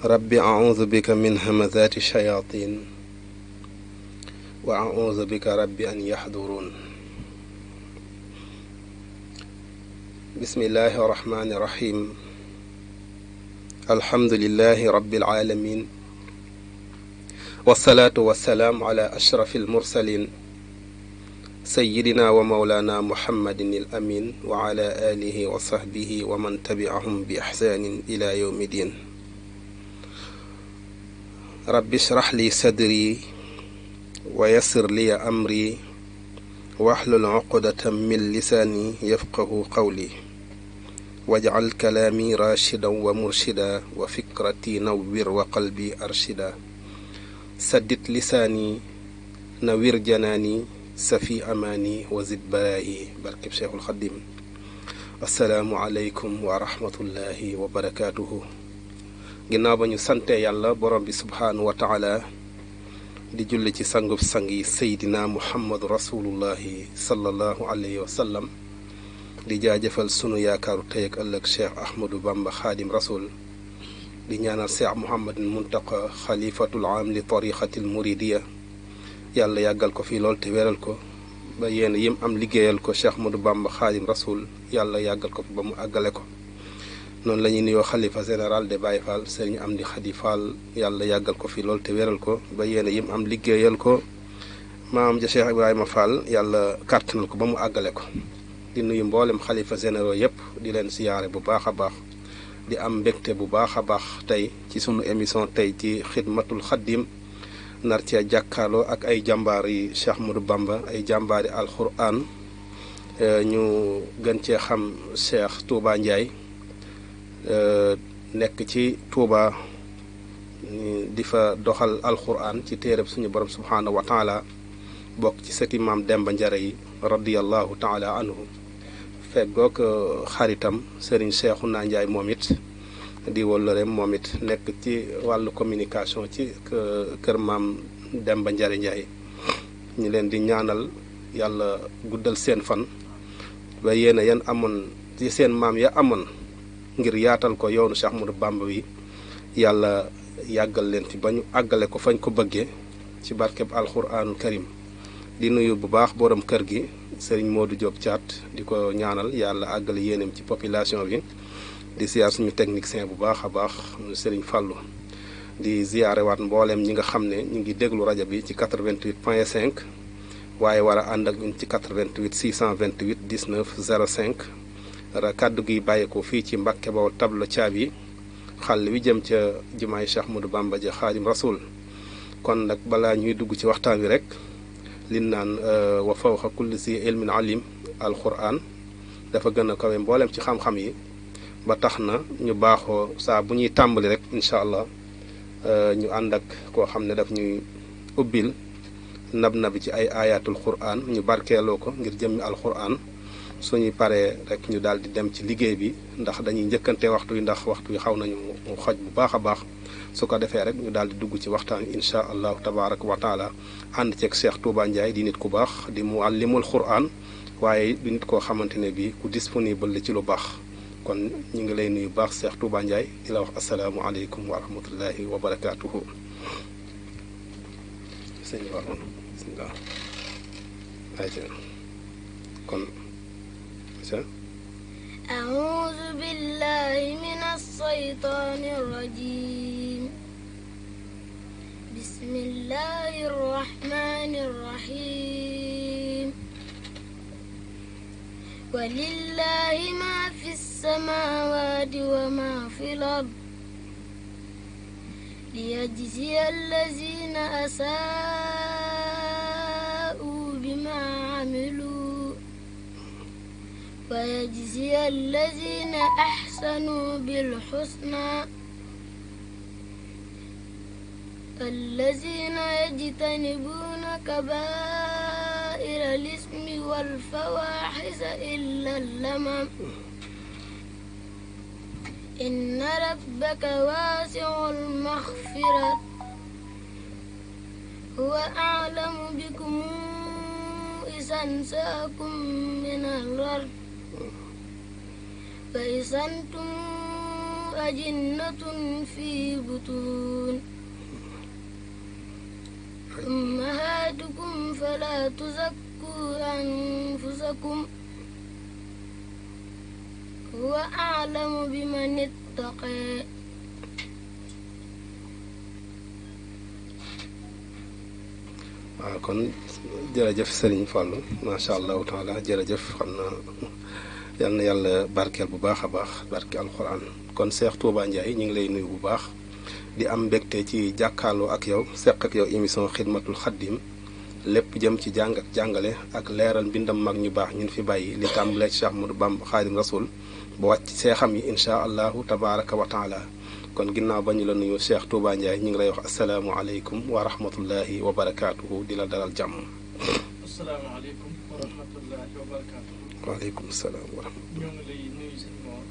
rabbi a'uudu bika min hamazaati shayaatiin wa a'uudu bika rabbi an yaxduruun. bismillaahi rahmaani rahiim. alhamdulillaahi rabbil aalamiin. wassalaatu wassalaamu ala ashrafil mursaliin. sayyidina wa mawlaana muhammadin al amiin wa ala aalihi wa sahbihi wa man tabi'ahum bi ihsaanin ila yawmi diin. rabbi shrah li sadri wa yassir li amri wahlul uqdatan min lisaani yafqahu qawli waj'al kalaami raashidan wa murshida wa fikrati nawwir wa qalbi arshida saddid lisaani nawwir janaani safi amaani wa zid balaayi barkeb Cheikhul Xadim. assalaamu aleykum wa rahmatullahi wa barakaatuhu. ginnaaw ba ñu sante yàlla borom bi subhaanahu wa taala di julli ci sangub sang yi seydina muhammadu rasulullahi sallallahu alayhi wa sallam di jaajëfal sunu yaakaaru tey ak ëllëg cheikh ahmadou bamba xaadim rasul di ñaanal cheikh muhammadin muntaqa xalifatul aam li tariqatil muridiya yàlla yàggal ko fii lool te wéral ko ba yéen yim am liggéeyal ko cheikh ahmadou bamba xaadim rasul yàlla yàggal ko fi ba mu àggale ko. noonu la ñuy nuyoo xalifa général de Baye Fall sëriñ Amdi Xadi Fall yàlla yàggal ko fi lool te wéral ko ba yéen yim am liggéeyal ko maam ja Cheikh Ibrahima Fall yàlla kàttanal ko ba mu àggale ko. di nuyu mboolem xalifa généraux yépp di leen siyaare bu baax a baax di am mbégte bu baax a baax tey ci sunu émission tey ci xidmatul xaddim nar cee jàkkaarloo ak ay jàmbaar yi Cheikh Ahmadou Bamba ay jàmbaari alquran ñu gën cee xam Cheikh Touba Ndiaye. nekk ci Touba di fa doxal alquran ci téereb suñu borom subhaanahu wa taala bokk ci sëti maam Demba Njare yi radiyallahu taala anhu feggoog xaritam Serigne Cheikhouna Ndiaye moom it di wëllëreem moom it nekk ci wàllu communication ci kër maam Demba Njare Ndiaye ñu leen di ñaanal yàlla guddal seen fan ba yéen yan amoon ci seen maam ya amoon ngir yaatal ko yoonu Cheikh Ahmadou Bamba wi yàlla yàggal leen fi ba ñu àggale ko fañ ko bëggee ci barkeb alxuraanul karim. di nuyu bu baax borom kër gi Serigne Modou Diop Thiat di ko ñaanal yàlla àggale yéenam ci population bi di ziar suñu technicien bu baax a baax Serigne Fallou di ziare waat mbooleem ñi nga xam ne ñu ngi déglu rajo bi ci 88.5 waaye war a ànd ak ñun ci 88 628 19 05. kàddu gi bàyyi ko fii ci Mbàkke Bawol tablo caabi xàll wi jëm ca jumaay Cheikh Ahmadou Bamba ja xaadim rasul. kon nag balaa ñuy dugg ci waxtaan wi rek lin naan wa fawqa kulli si ilmin alim alquran dafa gën a kawe mboolem ci xam-xam yi ba tax na ñu baaxoo saa bu ñuy tàmbali rek incha allah ñu ànd ak koo xam ne daf ñuy ubbil nab nabi ci ay ayatul quran ñu barkeeloo ko ngir jëmmi alquran. suñuy paree rek ñu daal di dem ci liggéey bi ndax dañuy njëkkante waxtu yi ndax waxtu yi xaw nañu xoj bu baax a baax su ko defee rek ñu daal di dugg ci waxtaan wi incha allahu tabaraka wa taala ànd ceeg Cheikh Touba Ndiaye di nit ku baax di muallimul quran waaye di nit koo xamante ne bii ku disponible la ci lu baax kon ñu ngi lay nuyu baax Cheikh Touba Ndiaye di la wax asalaamualeykum wa rahmatullahi wa barakaatuhu. sëñ bismillah kon. أعوذ بالله من الشيطان الرجيم بسم الله الرحمن الرحيم ولله ما في السماوات وما في الأرض ليجزي الذين أساءوا بما عملوا ويجزي الذين أحسنوا بالحسنى الذين يجتنبون كبائر الإثم والفواحش إلا اللمم إن ربك واسع المغفرة هو أعلم بكم إذا أنشأكم من الأرض فإذا أنتم أجنة في بطون أمهاتكم فلا تزكوا أنفسكم هو أعلم بمن اتقى waaw kon jërëjëf Serigne Fallou macha allahu taala jërëjëf xam na yal na yàlla barkeel bu baax a baax barke alxuraan kon Cheikh Touba Ndiaye ñu ngi lay nuyu bu baax di am mbégte ci jàkkaarloo ak yow seq ak yow émission xidmatul xaddim lépp jëm ci jàng ak jàngale ak leeral mbindam mag ñu baax ñun fi bàyyi li tàmbalee ci Cheikh Ahmadou Bamba Xaadim Rasul ba wàcc seexam yi incha allahu tabaraka wa taala kon ginnaaw ba ñu la nuyu Cheikh Touba Ndiaye ñu ngi lay wax asalaamualeykum wa rahmatullahi wa barakaatuhu di la dalal jàmm. asalaamaaleykum wa rahmatullahi wa barakaatuhu. waaleykum salaam wa rahmatulah. ñoo ngi lay nuyu sëñ Mor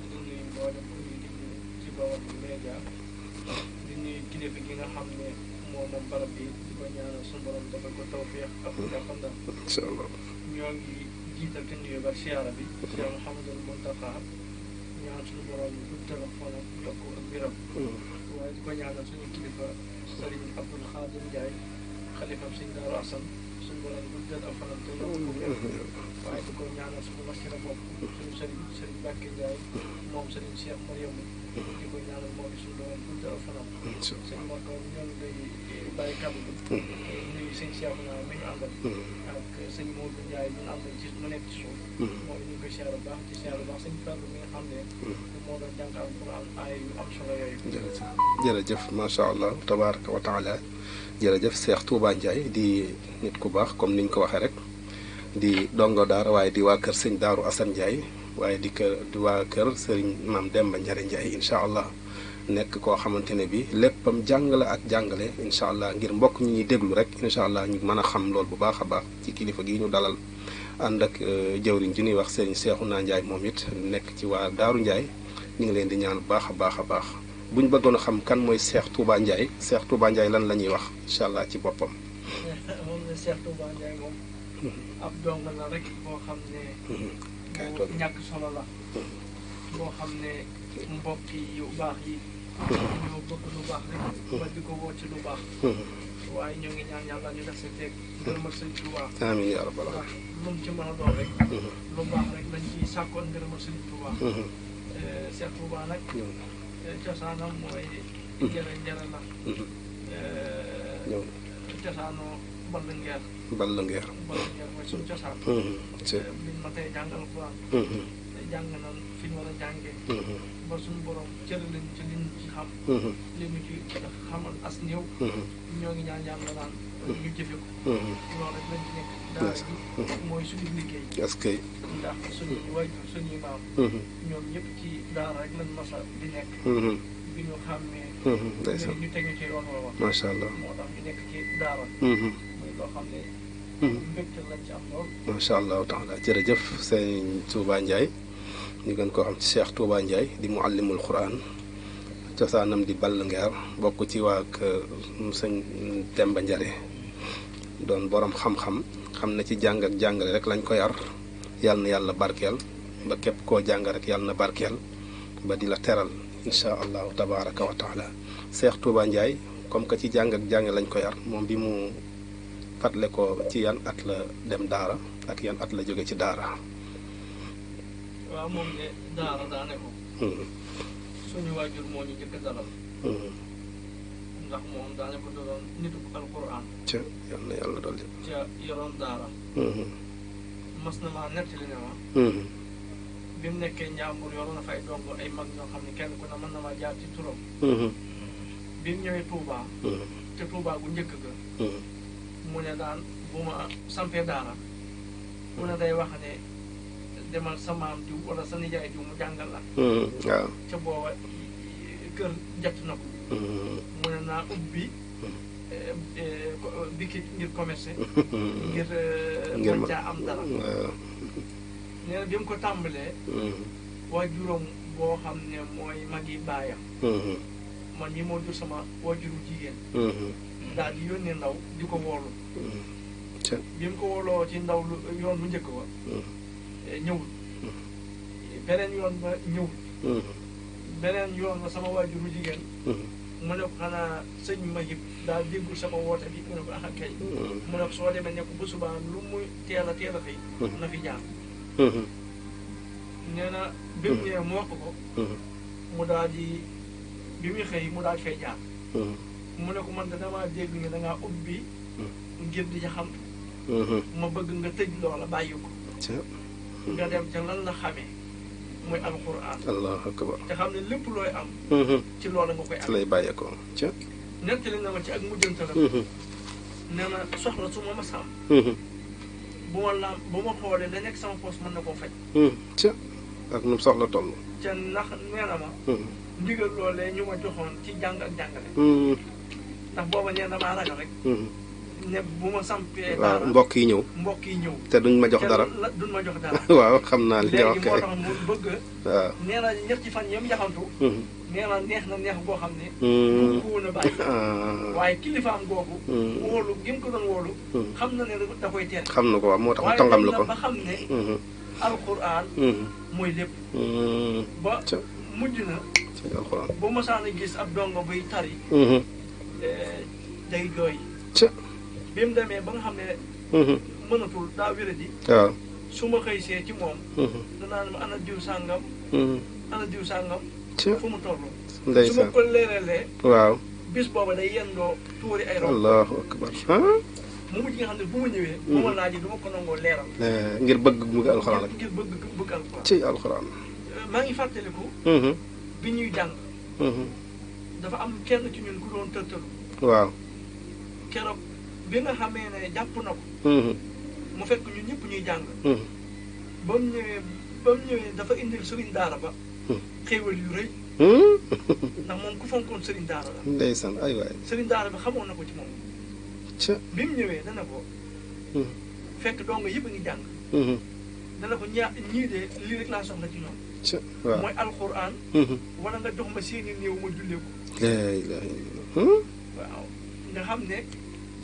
di nuyu mboolem ku ñu déglu ci Baol Média di nuyu kilifa gi nga xam ne moom barab bi di ko ñaanal suñu borom defal ko tawfeex ak jàppandal. incha allah. ñoo ngi jiital te nuyu ba siyaara bi. Cheikh Mouhamadul Mountakha ñaan suñu borom guddal fanam yokk ak biram. waaye di ko ñaanal suñu kilifa Serigne Abdoul Khadim Ndiaye xalifam sëñ Daaru Asan suñu borom guddal ak fanam te yokk ko wér. waaye di ko ñaanal suñu wasila bopp suñu Serigne Mbacke Ndiaye moom Serigne Cheikh Mariam di ko ñaanal moom suñu borom guddal ak fanam. sëñ Mor Kaw ñoo ngi lay bàyyi kàddu bi. nuyu sëñ Cheikh naa mi ñu àndal. ak sëñ Modou Ndiaye ñu àndal ci mu nekk ci suuf. mooy ñu ngi koy siyaare bu baax ci siyaare bu baax sëñ Fallou mi nga xam ne. moo doon jàng alquran ay yu am solo yooyu. jërëjëf macha allah tabaraka wa taala jërëjëf Cheikh Touba Ndiaye di nit ku baax comme niñ ko waxee rek di dongo daara waaye di waa kër sëñ Daaru Assane Ndiaye waaye di waa kër sëriñ Maam Demba Njare Ndiaye incha allah nekk koo xamante ne bi léppam jàngale ak jàngale incha allah ngir mbokk ñi ñuy déglu rek incha allah ñu mën a xam lool bu baax a baax ci kilifa gi ñu dalal ànd ak jëwriñ ji ñuy wax sëriñ Cheikhouna Ndiaye moom it nekk ci waa Daaru Ndiaye ñu ngi leen di ñaan bu baax a baax a baax bu ñu bëggoon a xam kan mooy Cheikh Touba Ndiaye Cheikh Touba Ndiaye lan la ñuy wax incha allah ci boppam. moom la Cheikh Touba Ndiaye moom. ab dong la rek boo xam ne. bu ñàkk solo la. boo xam ne mbokk yu baax yi. ñoo bëgg lu baax rek. ba di ko woo ci lu baax. waaye ñoo ngi ñaan yàlla ñu def sa teg ngërëmal sëñ Touba. amiin yaa rabbal ndax lu mu ci mën a doon rek. lu baax rek lañ ciy sàkkoon ngërëmal sëñ Touba. Cheikh Touba nag. cosaanam mooy. njëriñ la. cosaanoo Ballangeer. Ballangeer. Ballangeer mooy suñu cosaan. biñ ma tey jàngal Alxuraan. jàng nañ fi ñu war a jàngee. ba suñu borom cëral lañ ci liñ ci xam. li ñu ci xamal as néew. ñoo ngi ñaan yàlla naan ñu jëfe ko. loolu rek lañ ci nekk. daara ji mooy suñu liggéey. est-ce que. ndax suñuy waajur suñuy maam. ñoom ñëpp ci daara rek lañ mos a di nekk. bi ñu xàmmee. ndeysaan ñu teg ñu ci yoon woowa. macha allah moo tax ñu nekk ci daara. muy loo xam ne. mbégte lañ ci am lool. macha allahu taala jërëjëf sëñ Touba Ndiaye ñu gën koo xam ci Cheikh Touba Ndiaye di muallimul Quran cosaanam di Ballangeer bokk ci waa kër sëñ Demba Njare doon borom xam-xam xam na ci jàng ak jàngale rek lañ ko yar yàlla na yàlla barkeel ba képp koo jàng rek yàlla na barkeel ba di la teral incha allahu tabaraka wa taala Cheikh Touba Ndiaye comme que ci jàng ak jàngale lañ ko yar moom bi mu fàttale ko ci yan at la dem daara ak yan at la jóge ci daara. waaw moom de daara daane ko. suñu waajur moo ñu njëkk a dalal. ndax moom daane ko doon nitu alquran. ca yal na yàlla dolli. ca yoroon daara. mas na maa nettali ne ma. bi mu nekkee njàmbur yoroon na fay dong ay mag ñoo xam ne kenn ku ne mën na maa jaar ci turam. bi mu ñëwee Touba. te Touba gu njëkk ga. mu ne daan bu ma sampee daara mu ne day wax ne demal sa maam diw wala sa nijaay diw mu jàngal la. waaw ca booba kër jot na ko. mu ne naa ubbi bikit ngir commerce. ngir mën caa am dara. nee na bi mu ko tàmbalee. waajuram boo xam ne mooy mag yi baayam. man ñi moo jur sama waajuru jigéen. daal di yónnee ndaw di ko woolu. bi mu ko wooloo ci ndaw lu yoon lu njëkk ba. ñëwul. beneen yoon ba ñëwul. beneen yoon la sama waajuru jigéen mu ne ko xanaa sëñ Mahib daal déggul sama woote bi mu ne ko kay mu ne ko soo demee ne ko bu subaa lu muy teel a xëy na fi jaar nee na bi mu ñëwee mu wax ko mu daal di bi muy xëy mu daal di fay jaar mu ne ko man de damaa dégg nga dangaa ubbi ngir di ca xam ma bëgg nga tëj loola bàyyi ko nga dem ca lan la xamee mooy alquran allahu akbar te xam ne lépp looy am ci loola nga koy am lay bàyyeekoo ca nettali na ma ci ak mujjantalam nee na soxla su ma mas am bu ma xoolee la nekk sama poos mën na koo faj ca ak nu soxla toll ca ndax nee na ma ndigal loolee ñu ma joxoon ci jàng ak jàngale ndax booba nee na maa ragal rek ne bu ma sampee waaw mbokk yi ñëw te duñ ma jox dara duñ ma jox dara waaw xam naa li nga wax kay léegi moo tax mu bëgg waaw nee na ñetti fan yëm yaxantu nee na neex boo xam ne du ko woon a bàyyi waaye kilifaam googu wóolu gi mu ko doon wóolu xam na ne da koy teel xam na ko waaw moo tax mu tongam la ko ba xam ne alquran mooy lépp ba mujj na alquran bu masaan a gis ab dongo buy tari day jooy bi mu demee ba nga xam ne mënatul daa wéradi waaw su ma xëy see ci moom danaa ma ana diw sàngam fu mu toll su ma ko leeralee waaw bis booba day yendoo tuuri ay ron allahu akbar mu mujj nga xam ne bu ma ñëwee bu ma laajee du ma ko nangoo leeral ngir bëgg mu alxuraan rek ngir bëgg alxuraan ci alxuraan maa ngi fàttaliku bi ñuy jàng dafa am kenn ci ñun ku doon tëttalu waaw keroog bi nga xamee ne jàpp na ko mu fekk ñun ñëpp ñuy jàng ba mu ñëwee dafa indil sëriñ daara ba xéewal yu rëy ndax moom ku fonkoon sëriñ daara la ndeysaan ay waay sëriñ daara bi xamoon na ko ci moom bi mu ñëwee dana ko fekk dong yëpp a ngi jàng dana ko ñii de lii rek laa soxla ci ñoom waaw mooy alxuraan wala nga jox ma seeni néew ma jullee ko waaw nga xam ne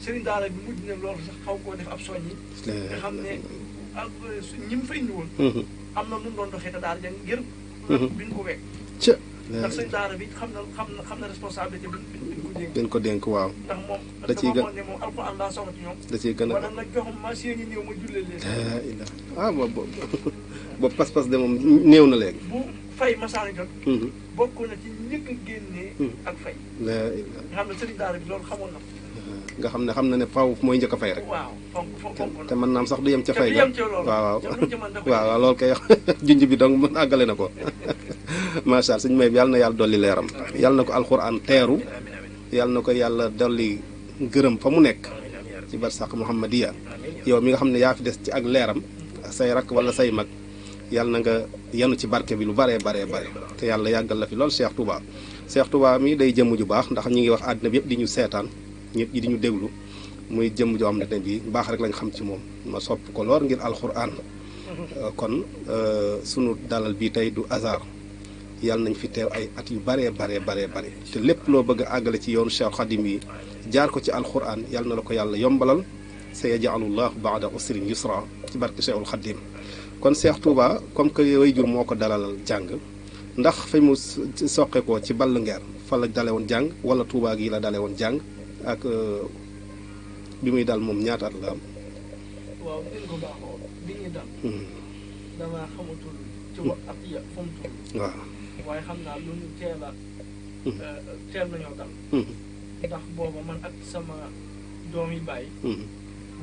sëriñ daara bi mujj na loolu sax xaw koo def ab soññi nga xam ne ñi mu fa indi woon am na nu mu doon doxee te daara ja ngir biñ ko wekk ndax sëriñ daara bi xam na responsabilité biñ ko dénk waaw ndax moom da ciy gën ne moom alxuraan laa soxla ci ñoom da ciy gën a wala nga jox ma seeni néew ma jullee leen boobu pas-pas de moom néew na léegi bu fay masaani jot bokk na ci njëkk a génnee ak fay nga xam ne sëriñ daara bi loolu xamoon na nga xam ne faaw mooy njëkk a fay rek waaw fonk te mën naam sax du yem ca fay ga waaw waaw loolu kay junj bi donc mën àggale na ko macha allah suñu may bi yàlla na yàlla dolli leeram yàlla na ko alxuraan teeru yàlla na ko yàlla dolli gërëm fa mu nekk ci barsàq muhammadiya yow mi nga xam ne yaa fi des ci ak leeram say rak wala say mag yàlla na nga yanu ci barke bi lu bare te yàlla yàggal la fi lool Cheikh Touba mi day jëmm ju baax ndax ñi ngi wax àddina bi yëpp di ñu seetaan ñëpp ñi di ñu déglu muy jëmm joo xam ne bii baax rek lañ xam ci moom ma sopp ko lool ngir alxuraan kon sunu dalal bii tey du hasard yàlla nañ fi teew ay at yu bare te lépp loo bëgg a àggale ci yoonu Cheikh Khadim yi jaar ko ci alxuraan yàlla na la ko yàlla yombalal sa yaj'alullahu ba'da usrin yusra ci barke Cheikhul Khadim kon Cheikh Touba comme que way jur moo ko dalalal jàng ndax fa mu soqe ko ci ball ngeer fa la dale woon jàng wala Touba gi la dale woon jàng ak bi muy dal moom ñaata at la am waaw din ko baaxoo bi ñuy dal damaa xamatul ci wax at ya fa mu toll waaw waaye xam naa lu ñu teel nañoo dal ndax booba man ak sama doom yi bàyyi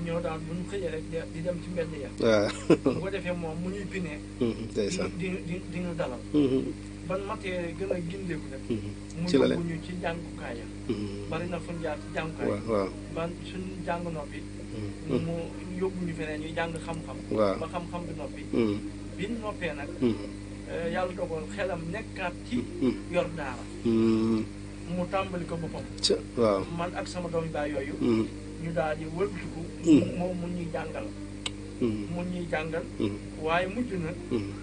ñoo daal bu ñu xëyee rek di dem ci mbedd ya bu ko defee moom mu ñuy pinee di ñu dalal ban matee gën a gindeeku rek mu yóbbu ñu ci jàngukaay ya bari na fuñ jaar ci jàngukaay ban suñ jàng noppi mu yóbbu ñu feneen ñuy jàng xam-xam ba xam-xam bi noppi bi ñu noppee nag yàlla dogal xelam nekkaat ci yor daara mu tàmbali ko boppam man ak sama doom baay yooyu ñu daal di wëlbatiku moom mun ñuy jàngal waaye mujj na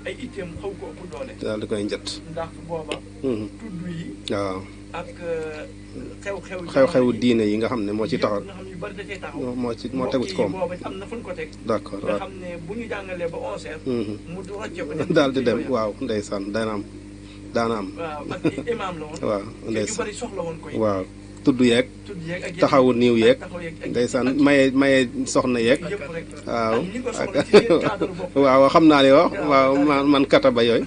ay itteem xaw ko ëpp doole daal di koy njët ndax booba tudd yi waaw ak xew-xewu diine yi nga xam ne moo ci taxaw nga xam ne yu bari da cee taxaw moo tegu ci koom booba am na fu ñu ko teg d'accord nga xam ne bu ñu jàngalee ba 11 heures mu rocce ko daal di dem waaw ndeysaan dana am daana am. waaw ak imaam la woon. waaw te ñu ndeysaan bari soxla woon koy. waaw tudd yeeg tudd yeeg ak taxawu niiw yeeg taxaw yeeg ak ndeysaan maye soxna yeeg yëpp rek. waaw ak ñi ko ak soxla ci seen cadre bopp. waaw xam naa li wax waaw man kataba yooyu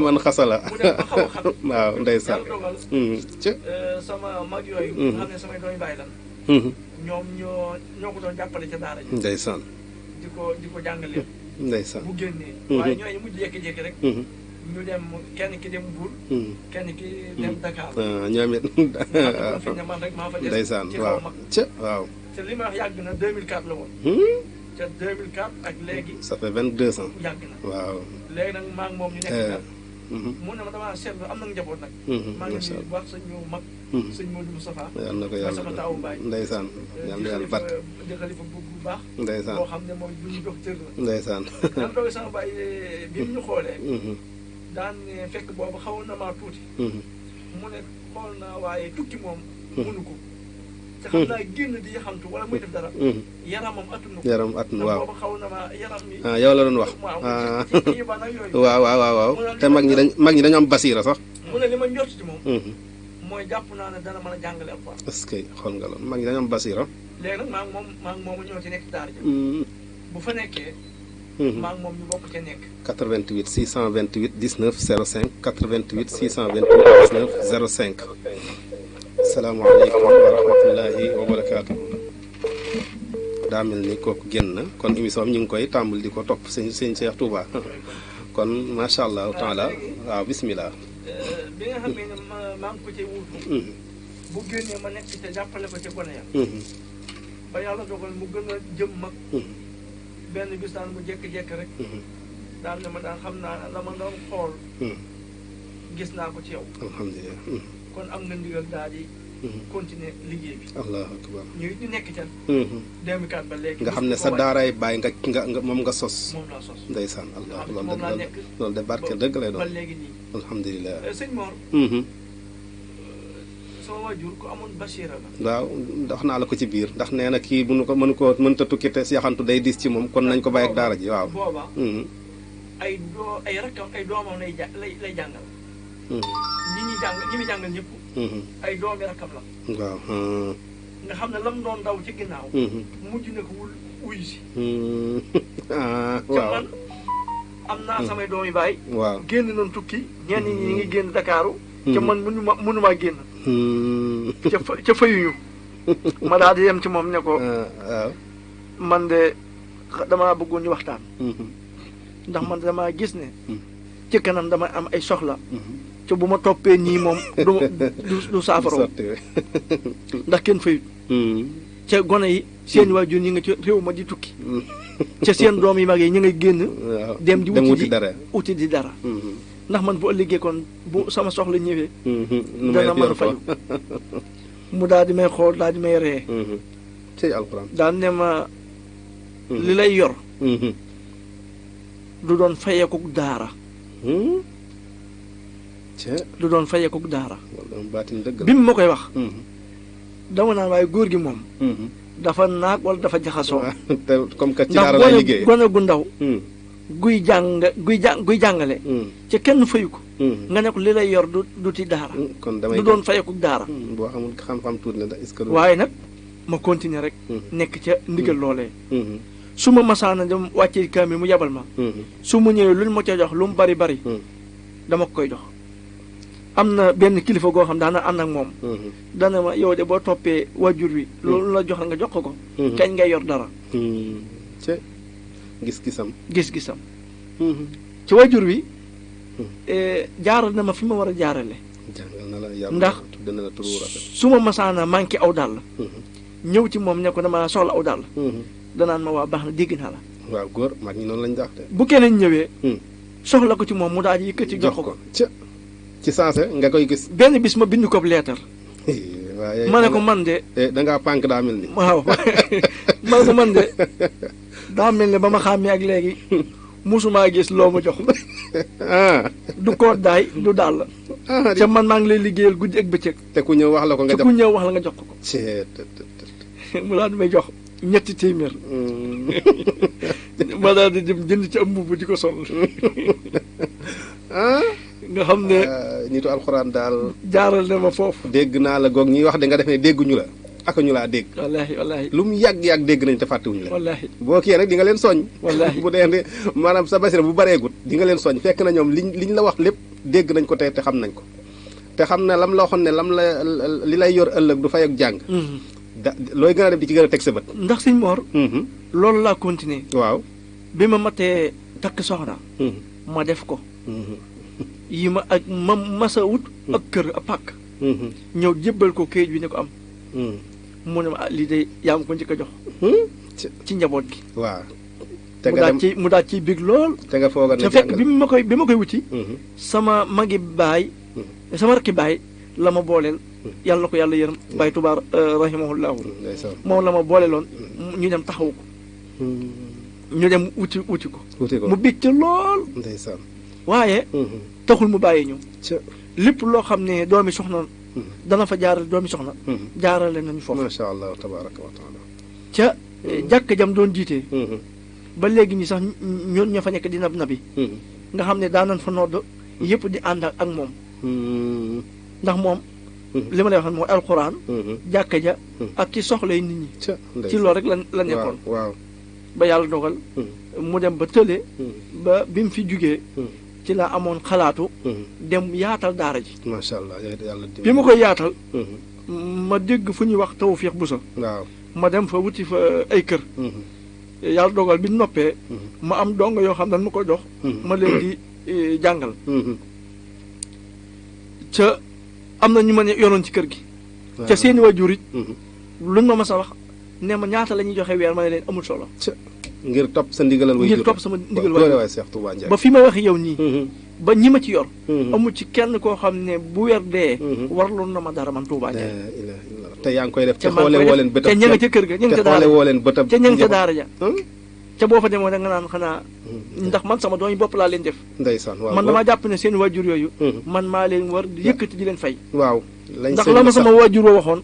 man xasala mu dem ba xaw a xam. waaw ndeysaan yàlla dogal ci sama mag yooyu. nga xam ne samay doomi bàyyi lan. ñoom ñoo ko doon jàppale ca daara ji. ndeysaan di ko jàngale. ndeysaan bu génnee. waaye ñooñu mujj jékki-jékki rek. ñu dem kenn ki dem Mbour. kenn ki dem Dakar. ñoom it fi ne man rek maa fa des. ndeysaan ci waaw kaw mag. ca waaw te li ma wax yàgg na 2004 la woon. te 2004 ak léegi ça fait 22 ans yàgg na. waaw léegi nag maa ngi moom ñu nekk daal. mu ne ma damaa seetlu am na njaboot nag. maa ngi macha nuyu bu baax sëñ ñu mag. sëñ Modou Moustapha. yal na ko mooy yàlla sama taawu baay. ndeysaan yal na yàlla bat di xalifa bu baax. ndeysaan boo xam ne moom bu ñu jox cër la. ndeysaan daan doog sama baay bi mu ñu xoolee. daan ne fekk boobu xawoon na maa tuuti. mu ne xool naa waaye tukki moom. mënu ko. te xam naa génn di yaxantu wala muy def dara. yaramam attunu ko. yaram at ndax waaw boobu xaw na ma yaram mi. yow la doon wax waaw ci ci ban ak yooyu. waaw te mag ñi dañu am basiira sax mu ne li ma njort ci moom. mooy jàpp naa ne dana mën a jàngale alxuraan. est-ce que xool nga loolu mag ñi dañu am basiira léegi nag maa ngi moom ñoo ci nekk ci daara ja. bu fa nekkee. maa ngi moom ñu bokk ca nekk. 88 628 19 05 88 628 19 05 salaamaaleykum wa rahmatullahi wa barakaatu. daa mel ni kooku génn na kon émission bi ñu ngi koy tàmbali di ko topp sëñ Cheikh Touba kon macha allahu taala waaw bismillah. bi nga xam ne maa ngi ko cay wuutu. bu génnee ma nekk ca jàppale ko ca gone ya. ba yàlla dogal mu gën a jëm mag. benn bis daan mu jékki-jékki rek. daal ne ma daan xam naa la ma doon xool. gis naa ko ci yow. alhamdulilah. kon am nga ndigal daal di. continuer liggéey bi. allahu akbar. ñu nekk ca. 2004 ba léegi. nga xam ne sa daaraay bàyyi nga moom nga sos. moom laa sos. ndeysaan allah moom laa nekk loolu de barke dëgg lay doon. ba léegi nii. alhamdulilah. sëñ Mor. sama waajur ku amoon basiira la. waaw wax naa la ko ci biir ndax nee na kii mënta tukki te yaxantu day diis ci moom kon nañ ko bàyyi ak daara ji waaw. booba. ay rakkam ay doomam lay jàngal. ñi muy jàngal ñëpp. ay doomi rakkam la. waaw. nga xam ne lam doon daw ci ginnaaw. mujj na ko wuyu si. waaw man am naa samay doomi baay. waaw génn nañ tukki. ñenn ñi ngi génn Dakaaru. ca man mënumaa génn. ca fayuñu. ma daal di yem ci moom ne ko. waaw man de damaa bëggoon ñu waxtaan. ndax man damaa gis ne. ci kanam dama am ay soxla. te bu ma toppee nii moom du saafara ndax kenn fayut. ca gone yi seen waajur ñi nga ci réew ma di tukki. ca seen doom yi mag yi ñu ngay génn. dem di wuti di dara. ndax man bu ëllëgee kon bu sama soxla ñëwee. dana mën a fayu. mu daal di may xool daal di may ree. ci alxuraan daal ne ma. li lay yor. du doon fayeeku daara. du doon fayeeku daara. bi mu ma koy wax. dama naan waaye góor gi moom. dafa naag wala dafa jaxasoo. te comme que ci daara lay liggéey ndax gone gu ndaw. guy jàngale. ca kenn fayu ko. nga ne ko li lay yor du ti daara. kon damay du doon fayeeku daara. boo xamul xam-xam tuuti na est-ce que. waaye nag ma continuer rek. nekk ca ndigal loolee. su ma masaana dem wàccee kaamil mu yabal ma. su mu ñëwee luñ ma ca jox lu mu bari bari. dama ko koy jox. am na benn kilifa goo xam daana ànd ak moom. dana ma yow de boo toppee wajur wi. loolu la jox nga jox ko. kañ ngay yor dara. ci gis-gisam. gis-gisam. ci wajur wi. jaaral na ma fi ma war a jaarale. jàngal na la yàlla ndax tudd na la turu rafet. su ma masaana manqué aw dàll. ñëw ci moom ne ko dama soxla aw dàll. danaan ma waa baax na dégg naa la. waaw góor mag ñi noonu lañ daax te. bu keneen ñëwee. soxla ko ci moom mu daal di yëkkati jox ko. ci sensé nga koy gis. benn bis ma bind ko leetar. ma ne ko man de. da ngaa pànk daa mel ni. waaw ma ne ko man de daa mel ne ba ma xàmmee ak léegi musumaa gis loo ma jox. du koot daay du daal. ca man maa ngi lay liggéeyal guddi ak bëccëg. te ku ñëw wax la ko nga jox te ku ñëw wax la nga jox ko. mu daal di may jox. ñetti téeméer. ma daal di dem jënd ci am mbubb di ko sol. ah nga xam ne nitu alxuraan daal jaaral na ma foofu. dégg naa la goog ñi wax de nga def ne dégguñu la ak ñu laa dégg wallaahi wallaahi lu mu yàgg-yàgg dégg nañ te fàttewuñu la wallaahi boo kii rek di nga leen soññ wallaahi bu dee ne maanaam sa basira bu bareegut di nga leen soññ fekk na ñoom liñ la wax lépp dégg nañ ko te xam nañ ko te xam ne lam la waxoon ne lam la li lay yor ëllëg du fay ak jàng looy gën a dem di ci gën a teg sa bët ndax sëñ Mor loolu laa continuer waaw bi ma matee takk soxna ma def ko yi ma ak ma masa wut ak kër a pàkk ñëw jébbal ko kayit bi ne ko am mu ne ma lii de yaa ma ko njëkk a jox ci njaboot gi waaw mu daal ciy bég lool te nga fooga ne te fekk bi ma koy wuti sama magi baay sama rakki baay la ma booleel yàlla na ko yàlla yërëm baay Tuubaa rahimahullahu moom la ma booleeloon ñu dem taxawu ko ñu dem wuti ko mu bég ca lool ndeysaan waaye taxul mu bàyyi ñu lépp loo xam ne doomi soxna dana fa jaarale doomi soxna jaarale nañu foofu masha allah tabaraka wa taala ca jàkk jam doon jiitee ba léegi nii sax ñoon ña fa nekk di nabi nga xam ne daanan fa nodd yëpp di ànd ak moom ndax moom li ma lay wax mooy alxuraan jàkka ja ak ci soxlay nit ñi ci loolu rek la nekkoon waaw ba yàlla dogal mu dem ba tële ba bi mu fi jugee ci la amoon xalaatu dem yaatal daara ji masha allah yàlla bi ma koy yaatal ma dégg fu ñuy wax Tawfiix Buso waaw ma dem fa wuti fa ay kër yàlla dogal bi noppee ma am dong yoo xam ne ma ko jox ma leen di jàngal ca am na ñu ma ne yoroon ci kër gi ca seeni waajur it luñ ma mas a wax ne ma ñaata la ñuy joxe weer ma ne leen amul solo ngir topp sa ndigalal waajur ngir topp sama ndigal waajur waay Seex Tuubaa Njaay ba fi ma wax yow nii ba ñi ma ci yor amul ci kenn koo xam ne bu weer dee warloon na ma dara man Tuubaa Njaay te yaa ngi koy def te xoole woo leen bëtam te ña nga ca kër ga ña nga ca daara woo leen bëtam te ña nga ca daara ja ca boo fa demoo da nga naan xanaa ndax man sama doom yi bopp laa leen def ndeysaan waaw man damaa jàpp ne seen waajur yooyu man maa leen war di yëkkati di leen fay waaw ndax la ma sama waajur woo waxoon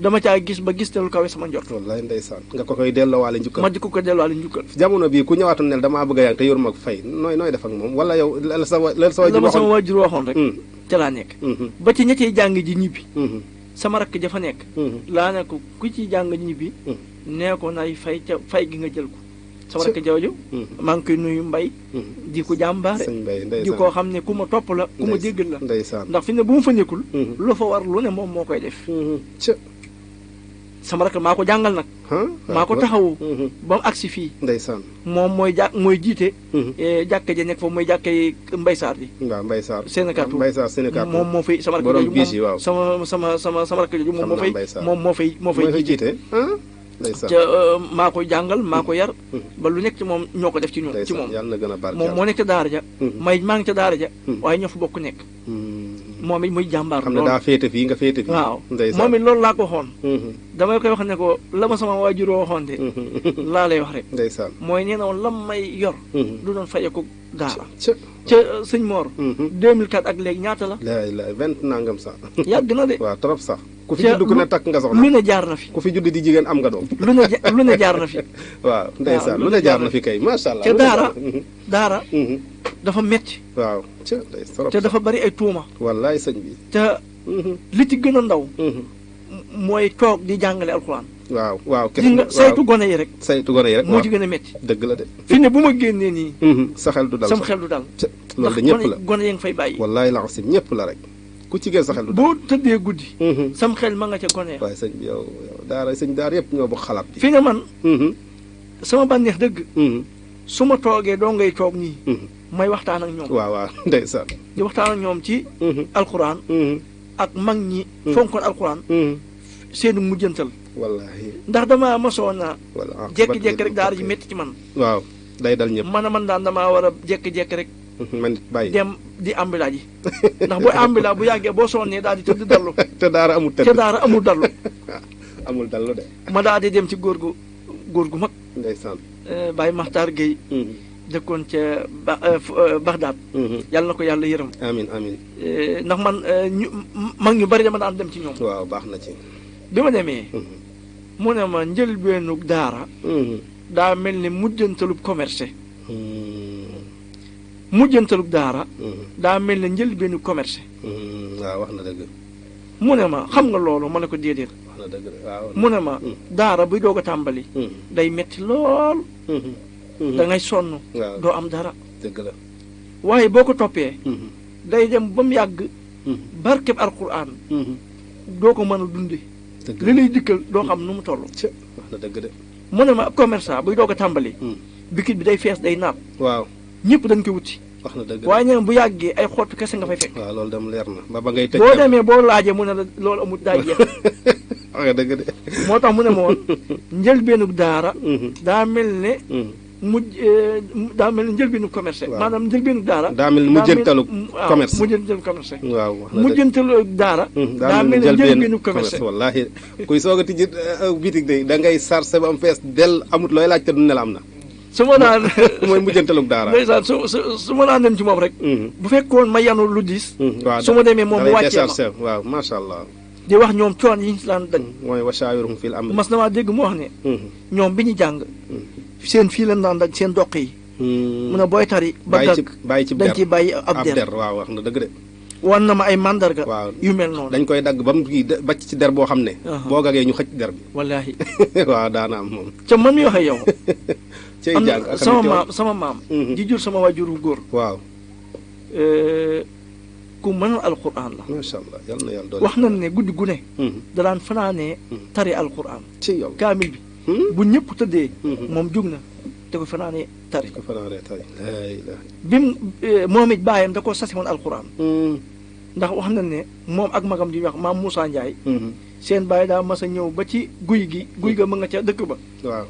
dama caa gis ba gis te lu kawe sama njort wallaay ndeysaan nga ko koy delloowaale njukkal ma di ko delloowaale njukkal jamono bii ku ñëwaatoon ne damaa bëgg a yàgg te yor ma fay nooy def ak moom wala yow la ma sama waajur waxoon rek ca laa nekk ba ci ña ciy jàng ji ñibbi sama rakk ja fa nekk laa ne ko ku ci jàng ñibbi nee ko nay fay ca fay gi nga jël ko sama rakk jawju maa ngi koy nuyu mbay di ko jàmbaare di koo xam ne ku ma topp la ku ma déggal la ndax fi ne bu ma fa nekkul lu fa war lu ne moom moo koy def sama rakk maa ko jàngal nag maa ko taxawu ba mu agsi fii ndeysaan moom mooy jiite jàkka ja nekk foofu mooy jàkkay Mbay Saar ji waaw Mbay Saar Sénégal moom moo fay sama rakk borom biis yi waaw sama rakk jooju moom moo fay jiite ca maa ko jàngal maa ko yar ba lu nekk ci moom ñoo ko def ci ñoom ci moom moom moo nekk ca daara ja maa ngi ca daara ja waaye ñoo fa bokk nekk moom it muy jàmbaar xam ne daa féete fii nga féete fii waaw moom it loolu laa ko waxoon damay koy wax ne ko la ma sama waajur waxoon de laa lay wax rek ndeysaan mooy nee na woon lam may yor du doon fayeku daara ca sëñ Mor 2004 ak léegi ñaata la la 20 nangam sax yàgg na de waaw trop sax ku fi judd ku ne takk nga soxna lu ne jaar na fi ku fi judd di jigéen am nga doom lu ne jaar na fi waaw ndeysaan lu ne jaar na fi kay masha Allah ca daara dafa metti waaw te dafa bari ay tuuma wallaay sëñ bi te li ci gën a ndaw mooy toog di jàngale alxuraan waaw gis nga saytu gone yi rek moo ci gën a metti dëgg la de fi ne bu ma génnee nii sa xel du dal sama xel du dal loolu de ñëpp la gone yi nga fay bàyyi wallaay la asim ñëpp la rek ku ci gën sa xel du dal boo tëddee guddi sam xel ma nga ca gone waaye sëñ bi yow daara yëpp ñoo bokk xalaat bi fi ne man sama bànneex dëgg su ma toogee doo ngay toog nii may waxtaan ak ñoom waaw ndeysaan di waxtaan ak ñoom ci alxuraan ak mag ñi fonkoon alxuraan seeni mujjantal wallaahi ndax damaa masoon na jekki-jekki rek daara ji métti ci man waaw day dal ñëpp man daan damaa war a jekki-jekki rek man bàyyi dem di ambila ji ndax booy ambila bu yàggee boo sonnee daal di tëdd dallu te daara amul dallu amul dallu de ma daal di dem ci góor gu mag ndeysaan Baye Makhtar Gueye dëkkoon ca Bagdad yàlla na ko yàlla yërëm amiin amiin ndax man mag ñu bari dama daan dem ci ñoom waaw baax na ci bi ma demee mu ne ma njëlbeenu daara daa mel ni mujjantalub commerce mujjantalug daara daa mel ne njëlbeenu commerce. waaw wax na dëgg. mu ne ma xam nga loolu ma ne ko déedéet. wax na dëgg waaw. mu ne ma daara buy doog a tàmbali. day metti lool. da ngay sonn. waaw doo am dara. dëgg la. waaye boo ko toppee. day dem ba mu yàgg. barkeb alquran. doo ko mën a dundee. dëgg li lay dikkal doo xam nu mu toll. wax na dëgg de. mu ne ma commerçant buy doog a tàmbali. bikit bi day fees day naat. waaw ñëpp dañ ko wuti. wax na dëgg. waaye nee na bu yàggee ay xottu kese nga fay fekk. waaw loolu dem leer na ba ngay tëj. boo demee boo laajee mu ne la loolu amul daa jeex. wax nga dëgg de. moo tax mu ne ma woon njëlbeenu daara. daa mel ne. daa mel ne njëlbeenu commerce. waaw maanaam njëlbeenu daara. daa mel ni mujjantalu commerce. mujjantalu commerce. waaw wax na dëgg mujjantalu daara. daa mel ne njëlbeenu commerce. wallaahi kuy soog a tijji bitig de da ngay sarse ba am fees del amut looy laaj te du ne la am na. su ma naan mooy mujjantalug daara. ndeysaan su ma naan dem ci moom rek. bu fekkoon ma yanu lu diis. waaw su ma demee moom mu wàccee ma waaw macha allah. di wax ñoom coon yi ñu si daan daj. mooy wa shaawiruhum fil amri. mas na maa dégg mu wax ne. ñoom bi ñu jàng. seen fii lañ daan daj seen doq yi. mu ne booy tari. ba bàyyi ci dañ ciy bàyyi ab der waaw wax na dëgg de. wan na ma ay mandarga. waaw yu mel noonu. dañ koy dagg ba mu kii bàcc ci der boo xam ne. boo gagee ñu xëcc der bi. wallaahi. waaw daana am moom. ca man mi waxee yow. cey am jàng na sama maam. di jur sama waajuru góor. waaw. ku mënal alquran la. macha allah yal na yàlla doon. wax nañ ne guddi gu ne. da daan fanaanee tari alquran. ci yow kaamil bi. bu ñëpp tëddee. moom jug na te ko fanaanee tari. ko fanaanee tari. bi mu moom it bàyyam da koo sasi woon alquran. ndax wax nañ ne moom ak magam di wax maam Moussa Ndiaye. seen bàyyi daa mas a ñëw ba ci guy ga mu nga ca dëkk ba. waaw.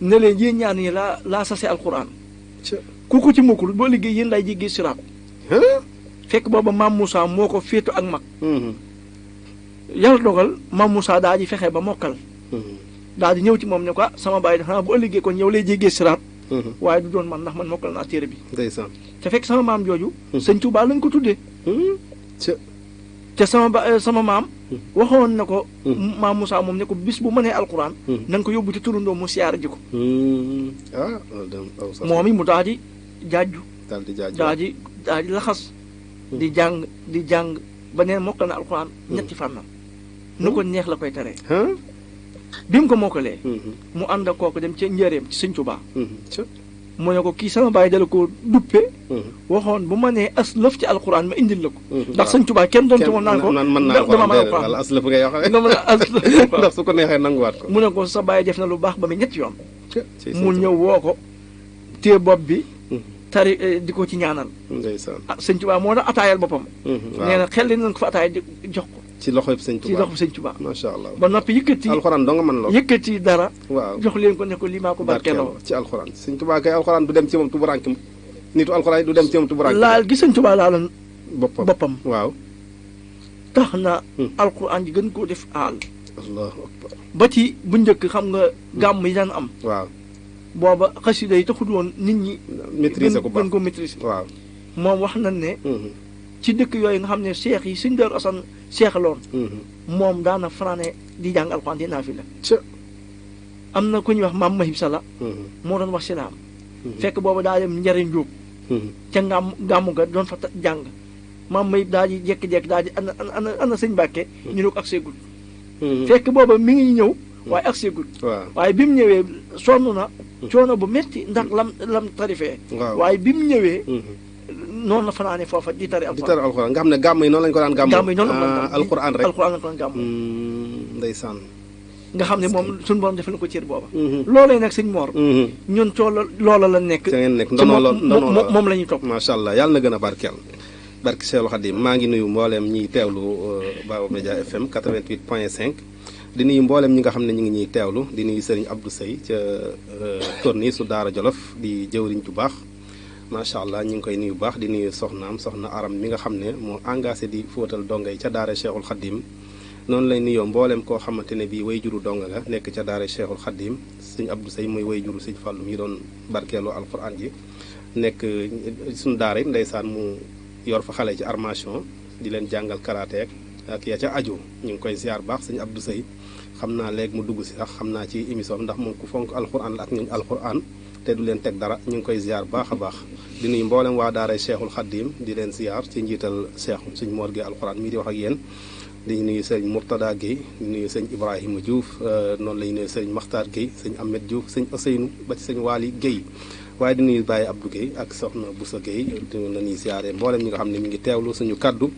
ne leen yéen ñaan yi laa sase alquran. ku ko ci mokkul boo liggéey yéen lay jéggi siraat. fekk booba maam Moussa moo ko féetu ak mag. yàlla dogal maam Moussa daa ji fexe ba mokkal. daal di ñëw ci moom ne ko sama bàyyi dafa bu ëllëgee kon yow lay jéggee siraat. waaye du doon man ndax man mokkal naa téere bi. ndeysaan. te fekk sama maam jooju. sëñ Tuubaa lañ ko tuddee. te sama maam. waxoon na ko. maam Moussa moom ne ko bis bu mënee alquran. na nga ko yóbbu ci turandoo mu siyaara ji ko. moom it mu daal di jaaju. daal di laxas. di jàng ba neen mokkal na alquran ñetti fànnam. nu ko neex la koy teree. bi mu ko mokkalee. mu ànd ak kooku dem ca njëreem ci sëñ Tuubaa. mu ne ko kii sama bàyyi dala ko duppe. waxoon bu ma nee as lëf ci alquran ma indil la ko. ndax sëñ Tuubaa kenn doon ci moom naan ko dama mën alquran wala as lëf ngay wax nga mën a as ndax su ko neexee nanguwaat ko. mu ne ko sa bàyyi def na lu baax ba mu ñetti yoon. mu ñëw woo ko téye bopp bi. tari di ko ci ñaanal. ndeysaan. sëñ Tuubaa moo na ataayal boppam. nee na xel nañ ko fa ataay jox ko. ci loxoy sëñ Tuubaa ci loxo sëñ Tuubaa. macha allah ba noppi yëkkati alxuraan doo nga mën lool. yëkkati dara. waaw jox leen ko ne ko lii maa ko barkeeloo. ci alxuraan sëñ Tuubaa kay alxuraan du dem ci moom tuburanke nitu alxuraan du dem ci moom tuburanke. laal gi sëñ Tuubaa laaloon boppam. waaw. tax na. alxuraan ji gën koo def aal. allahu akbar. ba ci bu njëkk xam nga gàmm yi daan am. waaw. booba xasida yi taxut woon nit ñi. maîtriser ko baax gën ko maîtriser. waaw. moom wax nañ ne. ci dëkk yooyu nga xam ne seex yi suñ Daaru Asan seexaloon. moom daana fanaane di jàng alxuraan di naafila. am na ku ñuy wax maam Mahib Sala. moo doon wax silaam. fekk booba daa dem njariñ Jóob. ca gàmmu ga doon fa jàng. maam Mahib daal di jékki-jékki daal di ana sëñ Mbàkke ñu ne ko ak seegul. fekk booba mi ngi ñëw. waaye ak seegul. waaye bi mu ñëwee sonn na. coono bu metti ndax lam tarifee. waaye bi mu ñëwee. noonu la fanaane foofa di tari alxuraan nga xam ne gàmm yi noonu lañu ko daan gàmm. gàmm yi noonu la ko daan alxuraan rek alxuraan la ko daan gàmm. ndeysaan. nga xam ne moom suñu borom defal na ko cër booba. loolee nag sëñ Mor. ñun loola la nekk. ca ngeen nekk ndono moom la ñuy topp. macha allah yàlla na gën a barkeel. barke Seexul Xadiim maa ngi nuyu mbooleem ñiy teewlu Baol Média FM 88.5. di nuyu mbooleem ñi nga xam ne ñu ngi ñuy teewlu di nuyu Serigne Abdou Seye ca tourni su Daara Jolof di jëwriñ ju baax. macha allah ñu ngi koy nuyu baax di nuyu soxna Aram mi nga xam ne moo engagé di fóotal donga yi ca daara Cheikhul Khadim noonu lay nuyoo mbooleem koo xamante ne bii way juru donga nga nekk ca daara Cheikhul Khadim sëñ Abdou Seye mooy way juru sëñ Fallou mi doon barkeeloo alquran ji nekk suñu daara it ndeysaan mu yor fa xale ci armation di leen jàngal karaté ak ya ca aju ñu ngi koy ziar baax sëñ Abdou Seye xam naa léegi mu dugg si sax xam naa ci émission ndax moom ku fonk alquran la ak ñun alquran te du leen teg dara ñu ngi koy ziar baax a baax di nuyu mboolem waa daaray Cheikhul Khadim di leen ziar ci njiital Cheikh sëñ Mor Gueye alxuraan mii di wax ak yéen di nuyu sëñ Mourtada Gueye di nuyu sëñ Ibrahima Diouf noonu la ñu nuyu sëñ Makhtar Gueye sëñ Ahmed Diouf sëñ Ousseynou ba ci sëñ Waly Gueye waaye di nuyu Baye Abdou Gueye ak soxna Boussa Gueye na ñuy ziare mboolem ñi nga xam ne mi ngi teewlu suñu kaddu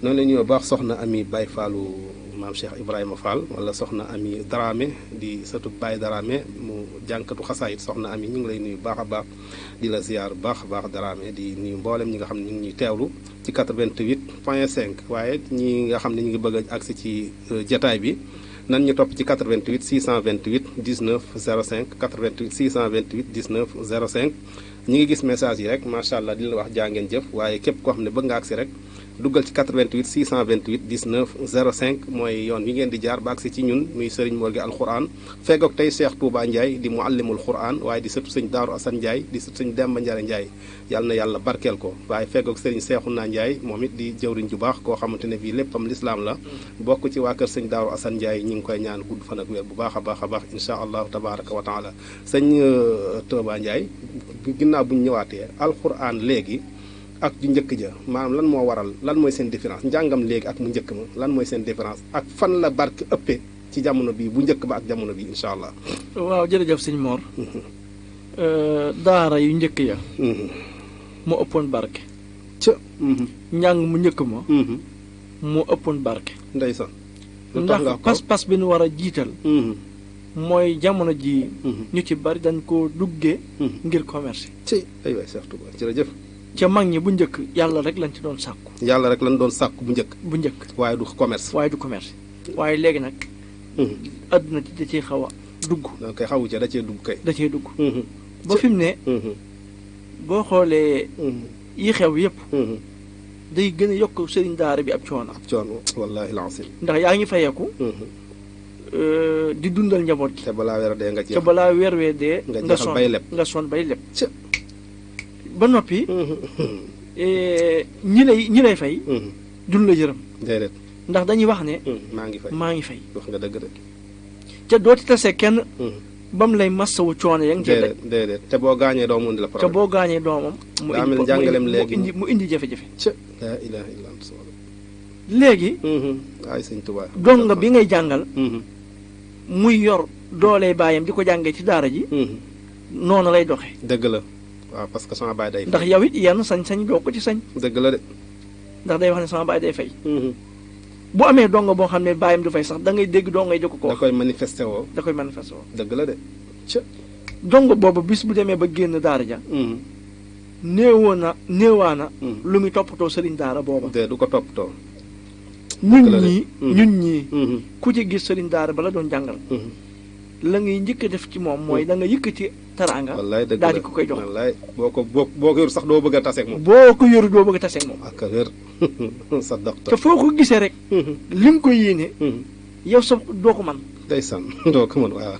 noonu la ñuy baax soxna Ami Baye Fallou maam Cheikh Ibrahima Fall wala soxna Ami Dramé di sëtu Baye Dramé mu jànkatu xasaayit soxna Ami ñu ngi lay nuyu baax a baax di la ziar baax a baax Dramé di nuyu mboolem ñi nga xam ne ñu ngi ñuy teewlu ci 88.5 waaye ñi nga xam ne ñu ngi bëgg a agsi ci jataay bi nan ñu topp ci 88 628 19 05 88 628 19 05 ñi ngi gis message yi rek macha allah di la wax jaa ngeen jëf waaye képp koo xam ne bëgg nga agsi rek duggal ci 88 628 19 05 mooy yoon wi ngeen di jaar ba agsi ci ñun muy Serigne Mor Gueye alxuraan feggoog tey Cheikh Touba Ndiaye di muallimul Quran waaye di sëtu sëñ Daaru Assane Ndiaye di sëtu sëñ Demba Ndiare Ndiaye yàlla na yàlla barkeel ko waaye feggoog Serigne Cheikhouna Ndiaye moom it di jëwriñ ju baax koo xamante ne bii léppam lislaam la bokk ci waa kër sëñ Daaru Assane Ndiaye ñi ngi koy ñaan gudd fan ak wér bu baax a baax a baax insha allahu tabaraka wa taala sëñ Touba Ndiaye ginnaaw bu ñu ñëwaatee alxuraan léegi ak ju njëkk ja maanaam lan moo waral lan mooy seen différence njàngam léegi ak mu njëkk ma lan mooy seen différence ak fan la barke ëppee ci jamono bii bu njëkk ba ak jamono bi incha allah. waaw jërëjëf sëñ Mor. daara yu njëkk ya. moo ëppoon barke. ca. njàng mu njëkk ma. moo ëppoon barke. ndeysaan. ndax pas-pas bi nu war a jiital. mooy jamono ji ñu ci bari dañ koo duggee. ngir commerce. ci ay waay Cheikh Touba jërëjëf. ca mag ñi bu njëkk yàlla rek lañ ci doon sàkku. yàlla rek lañ doon sàkku bu njëkk. bu njëkk waaye du commerce. waaye du commerce. waaye léegi nag. adduna ci da ciy xaw a dugg. da koy xawu ca da cee dugg kay. da cee dugg. ba fi mu ne. boo xoolee. yi xew yëpp. day gën a yokk sëriñ daara bi ab coono. ab coono wallaahi laasim. ndax yaa ngi fayeeku. di dundal njaboot gi. te balaa weer dee nga jeex. te balaa weer wee dee. nga jeexal bay leb nga son bay leb. ba noppi. ñi lay fay. duñ la yërëm. déedéet. ndax dañuy wax ne. maa ngi fay wax nga dëgg de. te doo ci tase kenn. ba mu lay masawu coono ya nga cee daj. déedéet te boo gaañee doomam indi la problème. te boo gaañee doomam. mu indi jafe-jafe. laa ilaaha illa anta. léegi. ay sëñ Tuubaa. donga bi ngay jàngal. muy yor doolee baayam di ko jàngee ci daara ji. noonu lay doxee. dëgg la. waaw parce que sama baay day fay. ndax yow it yenn sañ-sañ doo ko ci sañ. dëgg la de. ndax day wax ne sama baay day fay. bu amee donga boo xam ne baayam du fay sax da ngay dégg dongay di ko ko. da koy manifesté woo. dëgg la de. donga boobu bis bu demee ba génn daara ja. néewaana. lu muy toppatoo sëriñ daara booba. de du ko toppatoo. ñun ñii. ku ci gis sëriñ daara ba la doon jàngal. la ngay njëkk a def ci moom mooy da nga yëkkati taraanga. wallaay dëgg la daal di ko koy jox. wallaay boo ko yor sax doo bëgg a taseeg moom. boo ko yor doo bëgg a taseeg moom. ak wér sa docteur. te foo ko gisee rek. li nga koy yéene. yow sa doo ko man ndeysaan doo ko mën waaw.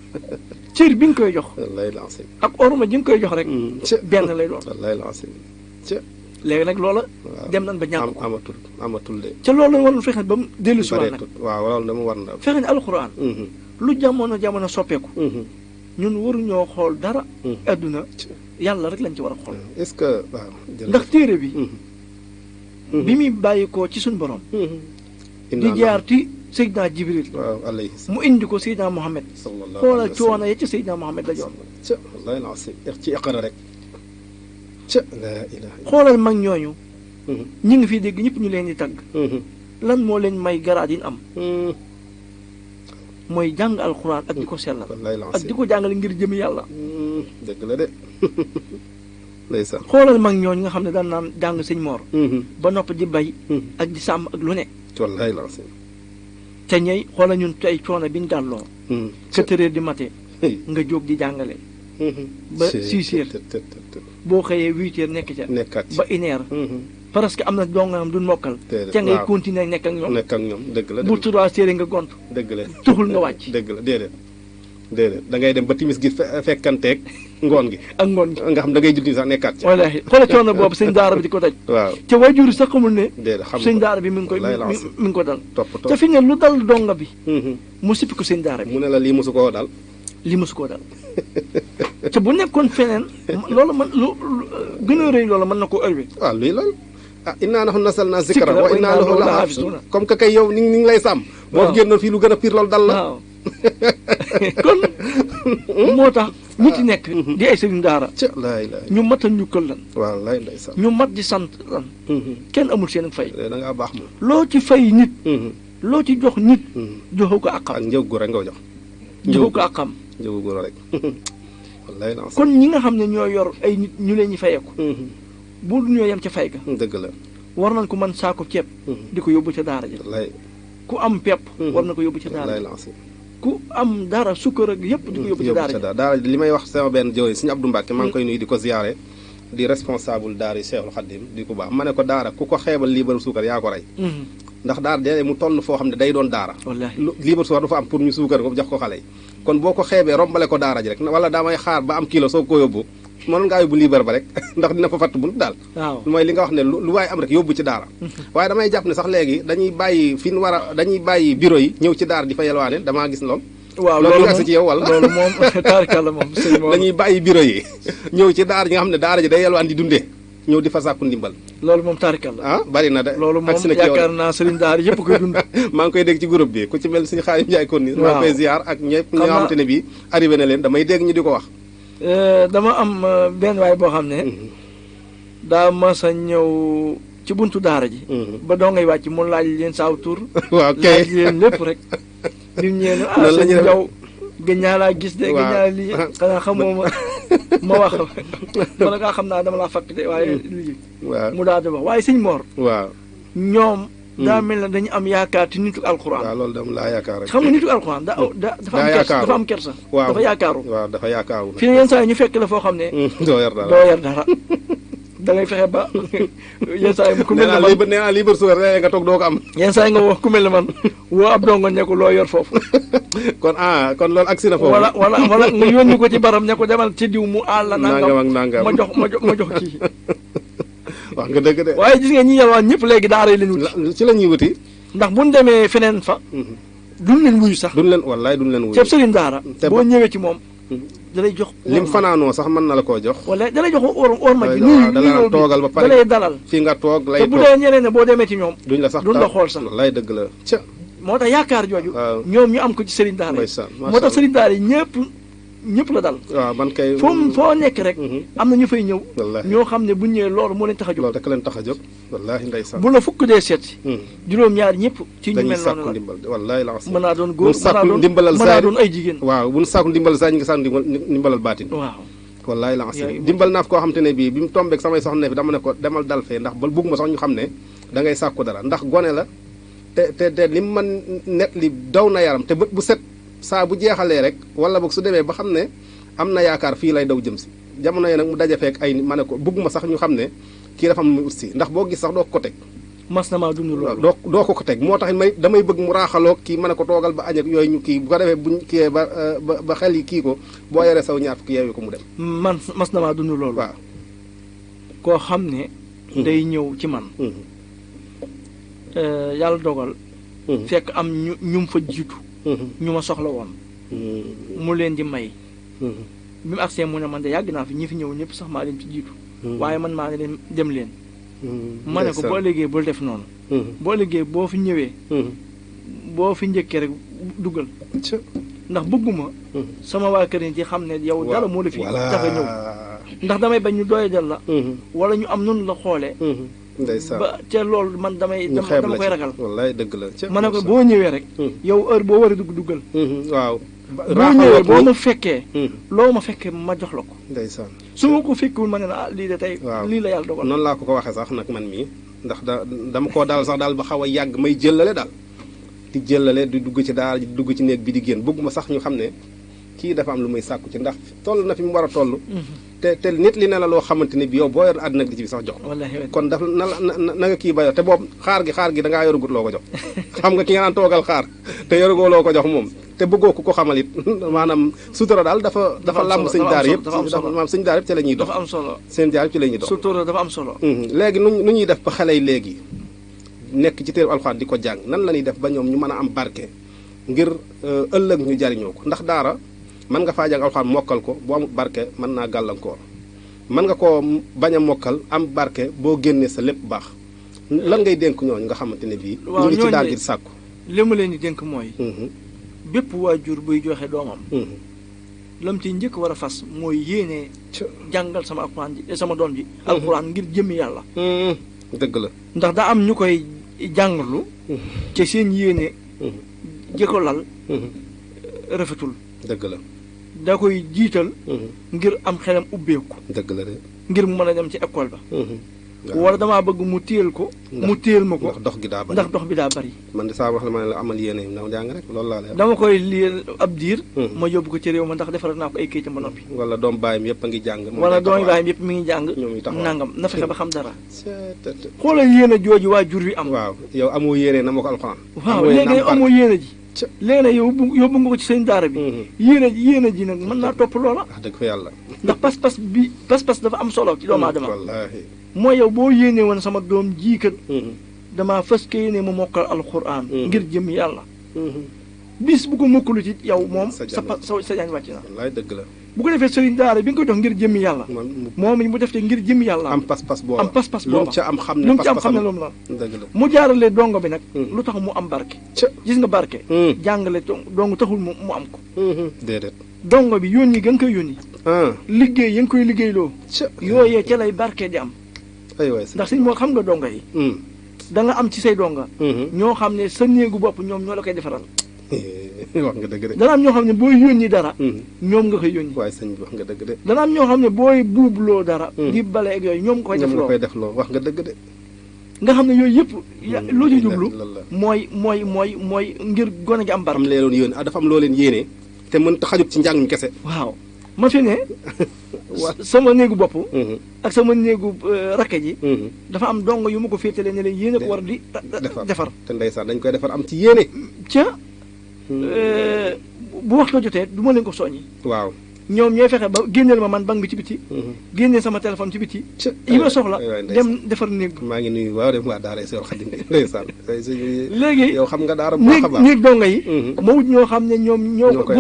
cër bi nga koy jox. wallaay lancé. ak orma ji nga koy jox rek. benn lay doon. wallaay lancé. léegi nag loola. dem nañ ba ñàkk ko amatul de. ca loolu la waroon fexe ba mu dellu si waat nag. waaw loolu dama war na. fexe ne alxuraan. lu jamono soppeeku. ñun waruñoo xool dara. adduna yàlla rek lañ ci war a xool. est-ce que waaw. ndax téere bi. bi muy bàyyikoo ci suñu borom. di jaar ci Seydina Jibril. waaw alayhi mu indi ko Seydina Mohamed. xoolal coono ya ci Seydina Mohamed la joon. wallaay lancé ci iqra rek. laa ilaaha xoolal mag ñooñu. ñi ngi fi dégg ñëpp ñu leen di tagg. lan moo leen may garaat yi ñu am. mooy jàng alxuraan ak di ko sellal. ak di ko jàngale ngir jëmi yàlla. dëgg la de. ndeysaan. xoolal mag ñooñu nga xam ne daan naan jàng sëñ Mor. ba nopp di bay. ak di sàmm ak lu ne. wallaay lancé. te ñey xoolal ñun tey coono bi ñu gàlloo. 4 heures du matin. nga jóg di jàngale. ba 6 heures. boo xëyee 8 heures nekk ca. nekkaat ba 1 heure. parce que am na doo nga xam duñ mokkal. ca ngay continuer nekk ak ñoom. nekk ak ñoom dëgg la. bu 3 heures nga gont. dëgg la tuxul nga wàcc. dëgg la déedéet da ngay dem ba timis gi fekkanteeg ngoon gi. ak ngoon gi nga xam da ngay julli sax nekkaat ca. wallaahi xoolal coono boobu sëñ daara bi di ko daj. waaw te waajur yi sax xamul ne. déedéet xam sëñ daara bi mi ngi ko dal. toppatoo te fi ne lu dal donga bi. mu sippi ko sëñ daara bi. mu ne la lii mosu koo dal. li mësu koo dal te bu nekkoon feneen loolu man lu gën a rëy loolu mën na koo ërwi. waaw luy loolu innaa nahnu nazzalnaa zikra wa innaa lahu lahaafizuun comme que kay yow ni ngi lay sàmm. boo fi génnoon fii lu gën a pire loolu dal la. waaw kon moo tax nit yi nekk. di ay sëriñ daara. ñu mat a njukkal lan. waaw lay ndeysaan. ñu mat di sant lan. kenn amul seen fay. da ngaa baax moom. loo ci fay nit. loo ci jox nit. joxu ko àqam. ak njëg gu rek nga jox. joxu ko àqam. njëgu gu rek. wallaay la kon ñi nga xam ne ñoo yor ay nit ñu leen ñi fayeeku. bu ñoo yem ca fay ga. dëgg la. war nañ ko mën saako ceeb. di ko yóbbu ca daara ja. wallaay. ku am pepp. war na ko yóbbu ca daara ja. ku am dara sukkar ak yëpp di ko yóbbu ca daara ja. daara li may wax sama benn jëwee suñu Abdou Mbacke maa ngi koy nuyu di ko ziyaare di responsable daara yi Cheikhul Khadim di ko baax ma ne ko daara ku ko xeebal liibaru suukar yaa ko rey. ndax daara de mu toll foo xam ne day doon daara. wallaahi liibaru suukar du fa am pour ñu suukar ko jox ko xale yi. kon boo ko xeebee rombale ko daara ji rek wala damay xaar ba am kilo soo ko yóbbu mënoon ngaa yóbbu liibar ba rek ndax dina fa fatt bunt daal. waaw mooy li nga wax ne lu waay am rek yóbbu ci daara. waaye damay jàpp ne sax léegi dañuy bàyyi fi ñu war a dañuy bàyyi bureau yi ñëw ci daara di fa yelwaane damaa gis lool. waaw loolu nga ci yow wala loolu moom taarikàlla moom dañuy bàyyi bureau yi ñëw ci daara ji nga xam ne daara ji day yelwaan di dundee ñëw di fa sàkku ndimbal. loolu moom taarikàlla. bari na de. loolu moom yaakaar naa sëriñ daara yëpp koy dund. maa ngi koy dégg ci groupe bi ku ci mel suñu Xaadim Njaay kon ni maa ngi koy ziar ak ñëpp ñi nga xamante ne bii arrivé na leen damay dégg ñu di ko wax. dama am benn waay boo xam ne daa mas a ñëw ci buntu daara ji. ba doo ngay wàcc mu laaj leen saaw tur. waaw kay laaj leen lépp rek. lim ñeenu sëñ Jaw gën ñaa laa gis de. gën ñaa lii xanaa xamoo ma wax ma ne kaa xam naa dama laa fàkk de waaye lii. waaw mu daal di wax waaye sëñ Mor. waaw ñoom. daa mel ne dañu am yaakaar ci nitu alxuraan. waaw loolu dama laa yaakaar rek. xam nga nitu alxuraan dafa am kersa. waaw dafa yaakaaru. waaw dafa yaakaaru. fi ne yenn saa yi ñu fekk la foo xam ne. doo yar dara doo yar dara. da ngay fexe ba yenn saa yi ku mel ne man nee naa libre suukar nga toog doo ko am. yenn saa yi nga wax ku mel ne man woo ab dongo ne ko loo yor foofu. kon kon loolu agsi na foofu. wala nga yónni ko ci baram ne ko demal ci diw mu àll. nangam ak nangam ma jox kii. wax nga dëgg de. waaye gis nga ñi yalwaan ñëpp léegi daara yi lañu wuti. ci la ñuy wuti. ndax bu ñu demee feneen fa. duñ leen wuyu sax. duñ leen wallaay duñ leen wuyu. ceeb sëriñ daara. boo ñëwee ci moom. dalay jox lim fanaanoo sax mën na la koo jox. wala dalay jox or ma ji. dalay toogal ba pare dalay dalal. fii nga toog lay te bu dee ñeneen ne boo demee ci ñoom. duñ la sax duñ la xool sax. wallaay dëgg la ca. moo tax yaakaar jooju. ñoom ñu am ko ci sëriñ daara yi. moo tax sëriñ daara yi ñëpp la dal. waaw man kay. foo nekk rek. am na ñu fay ñëw. wallaahi ñoo xam ne bu ñëwee loolu moo leen tax a jóg. loolu rek leen tax a jóg wallaahi ndeysaan. bu la fukk dee seet si. juróom-ñaar ñëpp. ci ñu mel noonu la ndimbal wallaahi la mën naa doon góor mën naa doon ay jigéen. waaw bu ñu sàkku ndimbal saa ñu ngi sàkku ndimbalal baatin. waaw wallaahi la dimbal naa fi koo xam te ne bii bi mu tombeek samay soxna fi dama ne ko demal dal fee ndax ba bugg ma sax ñu xam ne da ngay sàkku dara ndax gone la te li mu man net li daw na yaram te bët bu set saa bu jeexalee rek wala boog su demee ba xam ne am na yaakaar fii lay daw jëm si jamono yi nag mu daje fekk ay ma ne ko bugg ma sax ñu xam ne kii dafa am mu ut si ndax boo gis sax doo ko teg. mas na maa dund loolu. doo ko teg moo tax damay bëgg mu raaxaloo kii ma ne ko toogal ba añ ak yooyu ñu kii bu ko defee buñ kiyee ba xel yi kii ko boo yoree saw ñaar fukki yeewu ko mu dem. mas na maa dund loolu. waaw koo xam ne. day ñëw ci man. yàlla dogal. fekk am ñu fa jiitu. ñu ma soxla woon. mu leen di may. bi mu agsee mu ne man de yàgg naa fi ñi fi ñëw ñëpp sax maa leen ci jiitu. waaye man maa ne leen dem leen. ma ne ko boo liggéey bul def noonu. boo liggéey boo fi ñëwee. boo fi njëkkee rek duggal. ndax bëgguma. sama waa kër yi ci xam ne yow dara moo la fi tax a ñëw. ndax damay bañ ñu doyadal la. wala ñu am noonu la xoolee. ndeysaan ba te loolu man dama koy ragal. wallaay dëgg la ma ne ko boo ñëwee rek. yow heure boo war a duggal. waaw. boo ñëwee boo ma fekkee. loo ma fekkee ma jox la ko. ndeysaan su ma ko fekkul ma ne la lii de tey. lii la yàlla dogal. noonu laa ko waxee sax nag man mii ndax dama koo daal sax daal ba xaw a yàgg may jëllale daal. di jëllale di dugg ci daara di dugg ci néeg bi di génn bëgguma sax ñu xam ne kii dafa am lu muy sàkku ci ndax toll na fi mu war a toll. te nit li ne la loo xamante ni bi yow boo yor àddina di ci bi sax jox kon daf na nga kii ba yor te boobu xaar gi dangaa yorugut loo ko jox xam nga ki nga naan toogal xaar te yorugoo loo ko jox moom te bëggoo ko xamal it maanaam sutura daal dafa làmb sëñ daar yëpp maanaam sëñ daar yëpp ci la ñuy dox dafa am solo seen jaar yëpp ci la ñuy dox sutura dafa am solo léegi nu ñuy def ba xale yi léegi nekk ci téere alxuraan di ko jàng nan la ñuy def ba ñoom ñu mën a am barke ngir ëllëg ñu jariñoo ko ndax daara mën nga faa jàng alxuraan mokkal ko boo amul barke mën naa gàllankoor mën nga koo bañ a mokkal am barke boo génnee sa lépp baax lan ngay dénk ñooñu nga xamante ne bii ñu ngi ci daal di sàkku li ma leen di dénk mooy bépp waajur buy joxe doomam lam ci njëkk war a fas mooy yéene jàngal sama alxuraan ji sama doom ji alxuraan ngir jëmmi yàlla dëgg la ndax daa am ñu koy jàngalu ca seen yéene jëkko lal rafetul dëgg la da koy jiital ngir am xelam ubbeeku dëgg la de ngir mu mën a dem ci école ba wala damaa bëgg mu téel ko mu téel ma ko ndax dox gi daa bari ndax dox bi daa bari man de saa wax la ma ne la amal yéene na jàng rek loolu laa lay dama koy liyal ab diir ma yóbbu ko ci réew ma ndax defaral naa ko ay kayitam ba noppi wala doom baayam yëpp a ngi jàng wala doom baayam yëpp mi ngi jàng ñoom ñu taxaw nangam na fexe ba xam dara xoolal yéen a jooju waa jur wi am waaw yow amoo yéene na ma ko alxuraan waaw léegi amoo yéene ji léegi nag yóbbu nga ko ci seen daara bi yéene ji nag mën naa topp loola wax dëgg fa yàlla ndax pas-pas dafa am solo ci doomu aadama wallaahi mooy yow boo yéene woon sama doom jiikat damaa fas ka yéene mu mokkal alxuraan ngir jëm yàlla bis bu ko mokkalu ci yow moom sa jaan wàcc na wallaay dëgg la bu ko defee sëriñ daara bi nga koy dox ngir jëmmi yàlla moom mu def te ngir jëmmi yàlla am pas-pas booba am pas-pas lu mu ca am xam ne lu mu ca am xam ne loolu la dëgg la mu jaarale dongo bi nag lu tax mu am barke gis nga barke jàngale dong taxul mu am ko déedéet dongo bi yónni ga nga koy yónni liggéey ya nga koy liggéeyloo yooyee ca lay barke di am ndax sëñ moo xam nga dongo yi da nga am ci say donga ñoo xam ne sa néegu bopp ñoom ñoo la koy defaral wax nga dëgg de dana am ñoo xam ne booy yónni dara ñoom nga koy yónni waaye sëñ bi wax nga dëgg de dana am ñoo xam ne booy buubloo dara di bale ak yooyu ñoom nga koy def loo wax nga dëgg de nga xam ne yooyu yëpp loo ci jublu mooy ngir gone gi am barke am leen yónni dafa am loo leen yéene te mën ta xajut ci njàng mi kese waaw ma fi ne sama néegu bopp ak sama néegu rakke ji dafa am dongo yu ma ko féetale ne leen yéene ko war di defar te ndeysaan dañ koy defar am ci yéene ca bu waxtu jotee du ma leen ko soññi waaw ñoom ñooy fexe ba génneel ma man banque bi ci biti génneel sama téléphone ci biti yi ma soxla dem defar néeg maa ngi nuyu waaw dem waa daara Seydou Khadim ndeysaan léegi yow xam nga daara bu baax a baax néeg donga yi ma wut ñoo xam ne ñoom ñoo ko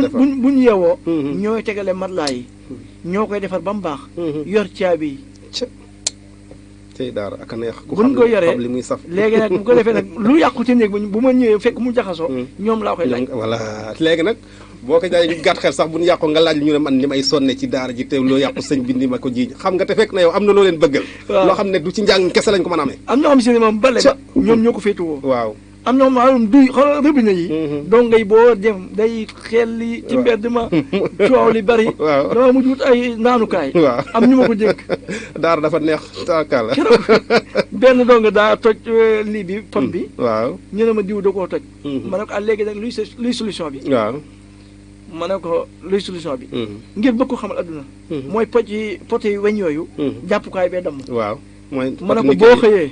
buñ yeewoo ñooy tegale matelas yi ñoo koy defar ba mu baax yor caabi yi tey daara ak a neex buñ ko yoree li muy saf léegi nag bu ko defee nag lu yàqu ci néeg bu ma ñëwee fekk mu jaxasoo ñoom laa koy laaj voilà léegi nag boo ko jaay gàtt xel sax bu ñu yàqoo nga laaj ñu ne man ni may sonne ci daara ji te loo yàqu sëñ bi ni ma ko jiiñ xam nga te fekk na yow am na loo leen bëggal loo xam ne du ci njàng kese lañ ko mën a amee am ñoo xam si ne moom bale ba ñoom ñoo ko féetuwoo waaw am na maanaam duy xoolal robinet yi donc ngay boo dem day xel li ci mbedd ma coow li bari dama mujj wut ay naanukaay waaw am ñu ma ko dénk daara dafa neex taakala keroog benn dong daa toj lii bi pot bi waaw ñu ne ma diw da koo toj ma ne ko léegi nag luy solution bi waaw ma ne ko luy solution bi ngir bëgg ko xamal adduna mooy pot yi weñ yooyu jàppukaay bee damm waaw mooy ma ne ko boo xëyee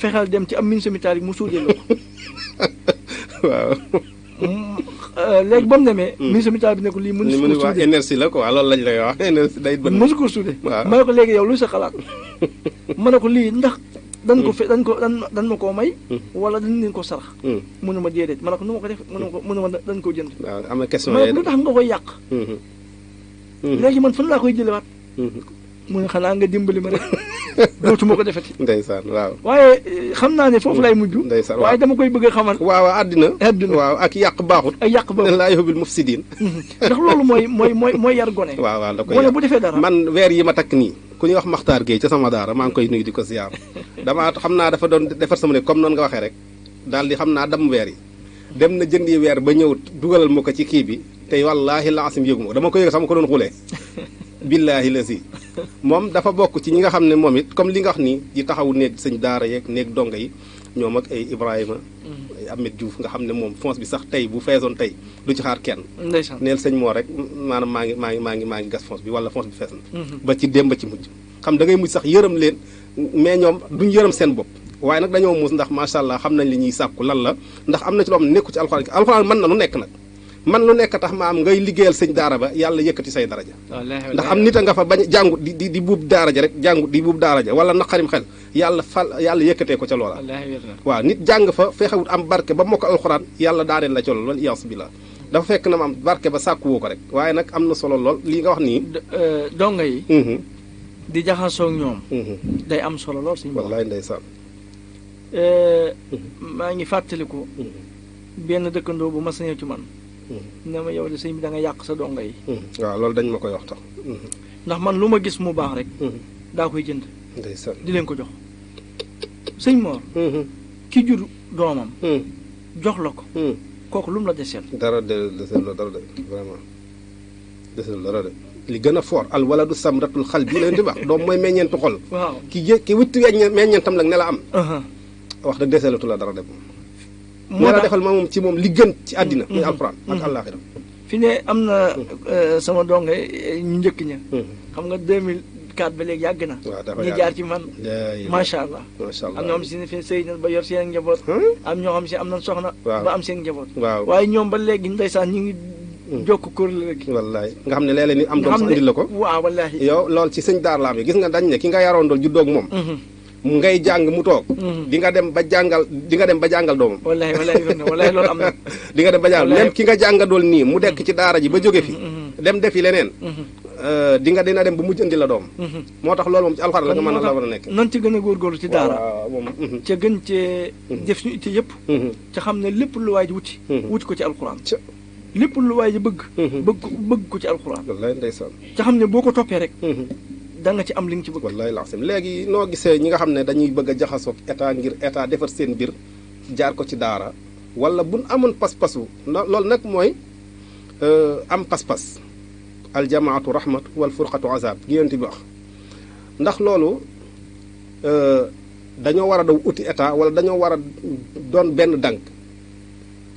fexeel dem ci am ministre militaire yi mu suudee la ko waaw léegi ba mu demee ministre militaire bi ne ko lii mën su ko suudee énergie la quoi loolu lañ lay wax énergie day bëgg mësu ko suudee ma ne ko léegi yow lu sa xalaat ma ne ko lii ndax dan ma koo may wala dañ leen ko sarax mu ne ma déedéet ma ne ko nu ma ko def mu ne ma dañ ko jënd waaw am na question ma ne ko lu tax nga koy yàq léegi man fan laa koy jëlewaat mu ne xanaa nga dimbali ma rek dootuma ko defeti ndeysaan waaw waaye xam naa ne foofu lay mujj ndeysaan waaye dama koy bëgg a xamal waaw àddina waaw ak yàq baaxut ak yàq baaxut laa yuhibbil mufsidin ndax loolu mooy yar gone waaw da koy gone bu defee dara man weer yi ma takk nii ku ñuy wax Maxtaar Gueye ca sama daara maa ngi koy nuyu di ko ziar damaa xam naa dafa doon defar sama ne comme noonu nga waxee rek daal di xam naa damm weer yi dem na jëndi weer ba ñëw dugalal ma ko ci kii bi te wallaahi laasim yëgu ma dama ko yëg sama ko doon xulee billaahi la si moom dafa bokk ci ñi nga xam ne moom it comme li nga wax nii di taxawu néeg sëñ daara yeeg néeg donga yi ñoom ak ay Ibrahima ay Ahmed Diouf nga xam ne moom fonds bi sax tey bu feesoon tey du ci xaar kenn neel sëñ moo rek maanaam maa ngi gas fonds bi wala fonds bi fees na ba ci démb ba ci mujj xam da ngay mujj sax yërëm leen mais ñoom duñ yërëm seen bopp waaye nag dañoo muus ndax macha allah xam nañ li ñuy sàkku lan la ndax am na ci loo xam ne nekku ci alxuraan mën na lu nekk nag man lu nekk tax ma am ngay liggéeyal sëñ daara ba yàlla yëkkati say daraja ndax am nit a nga fa bañ jàngu di buub daara ja rek jàngu di buub daara ja wala naqarim xel yàlla yëkkatee ko ca loola waaw nit jàng fa fexewut am barke ba mokk alxuraan yàlla daaneel la ca loolu wala iyaasu billah dafa fekk na ma am barke ba sàkkuwoo ko rek waaye nag am na solo lool lii nga wax nii. donga yi. di jaxasoo ak ñoom. day am solo lool suñu. wallaay ndeysaan. maa ngi fàttaliku. benn dëkkandoo bu ma sañee ci man. ne ma yow de sëñ bi da nga yàq sa donga yi. waaw loolu dañ ma koy wax tax. ndax man lu ma gis mu baax rek. daa koy jënd. ndeysaan di leen ko jox. sëñ Mor. ki jur doomam. jox la ko. kooku lu mu la deseel. dara deseel la dara de vraiment deseel dara de. li gën a fort al waladu samratul xal bii leen di wax doom mooy meññeentu xol. waaw ki witti meññeentam nag ne la am. wax dëgg deseelatu la dara de moom. moo la defal ma moom ci moom li gën ci àddina. muy alxuraan ak àllaaxira. fi ne am na sama donge ñu njëkk ña. xam nga 2004 ba léegi yàgg na. waaw dafa ñu jaar ci man. macha allah. macha allah am ñoo xam si ne fi sëy na ba yor seen njaboot. am ñoo xam si am na soxna. ba am seen njaboot. waaw waaye ñoom ba léegi ndeysaan ñu ngi. jokk kóor la rek. wallaay nga xam ne léeg-léeg ni am doom sax indil la ko. waaw wallaahi. yow loolu ci sëñ daar laa bi gis nga dañ ne ki nga yaroon dool juddoog moom. ngay jàng mu toog. di nga dem ba jàngal doomam. wallaahi wallaahi loolu am na. di nga dem ba jàngal même ki nga jàngadool nii mu dekk ci daara ji ba jóge fi. dem defi leneen. dina dem ba mujj indi la doom. moo tax loolu moom ci alxuraan la nga mën a la war a nekk. nan ci gën a góorgóorlu ci daara. moom. ca gën cee def suñu itte yëpp. ca xam ne lépp lu waay ji wuti ko ci alxuraan. lépp lu waay ji bëgg. bëgg ko ci alxuraan. wallaay ndeysaan. ca xam ne boo ko toppee rek. da nga ci am li nga ci bëgg. wallaay laasim léegi noo gisee ñi nga xam ne dañuy bëgg a jaxasoog état ngir état defar seen mbir jaar ko ci daara wala buñ amoon pas-pasu loolu nag mooy am pas-pas aljamaatu rahmatu wal furqatu azab gi yonent bi wax ndax loolu dañoo war a daw uti état wala dañoo war a doon benn dànk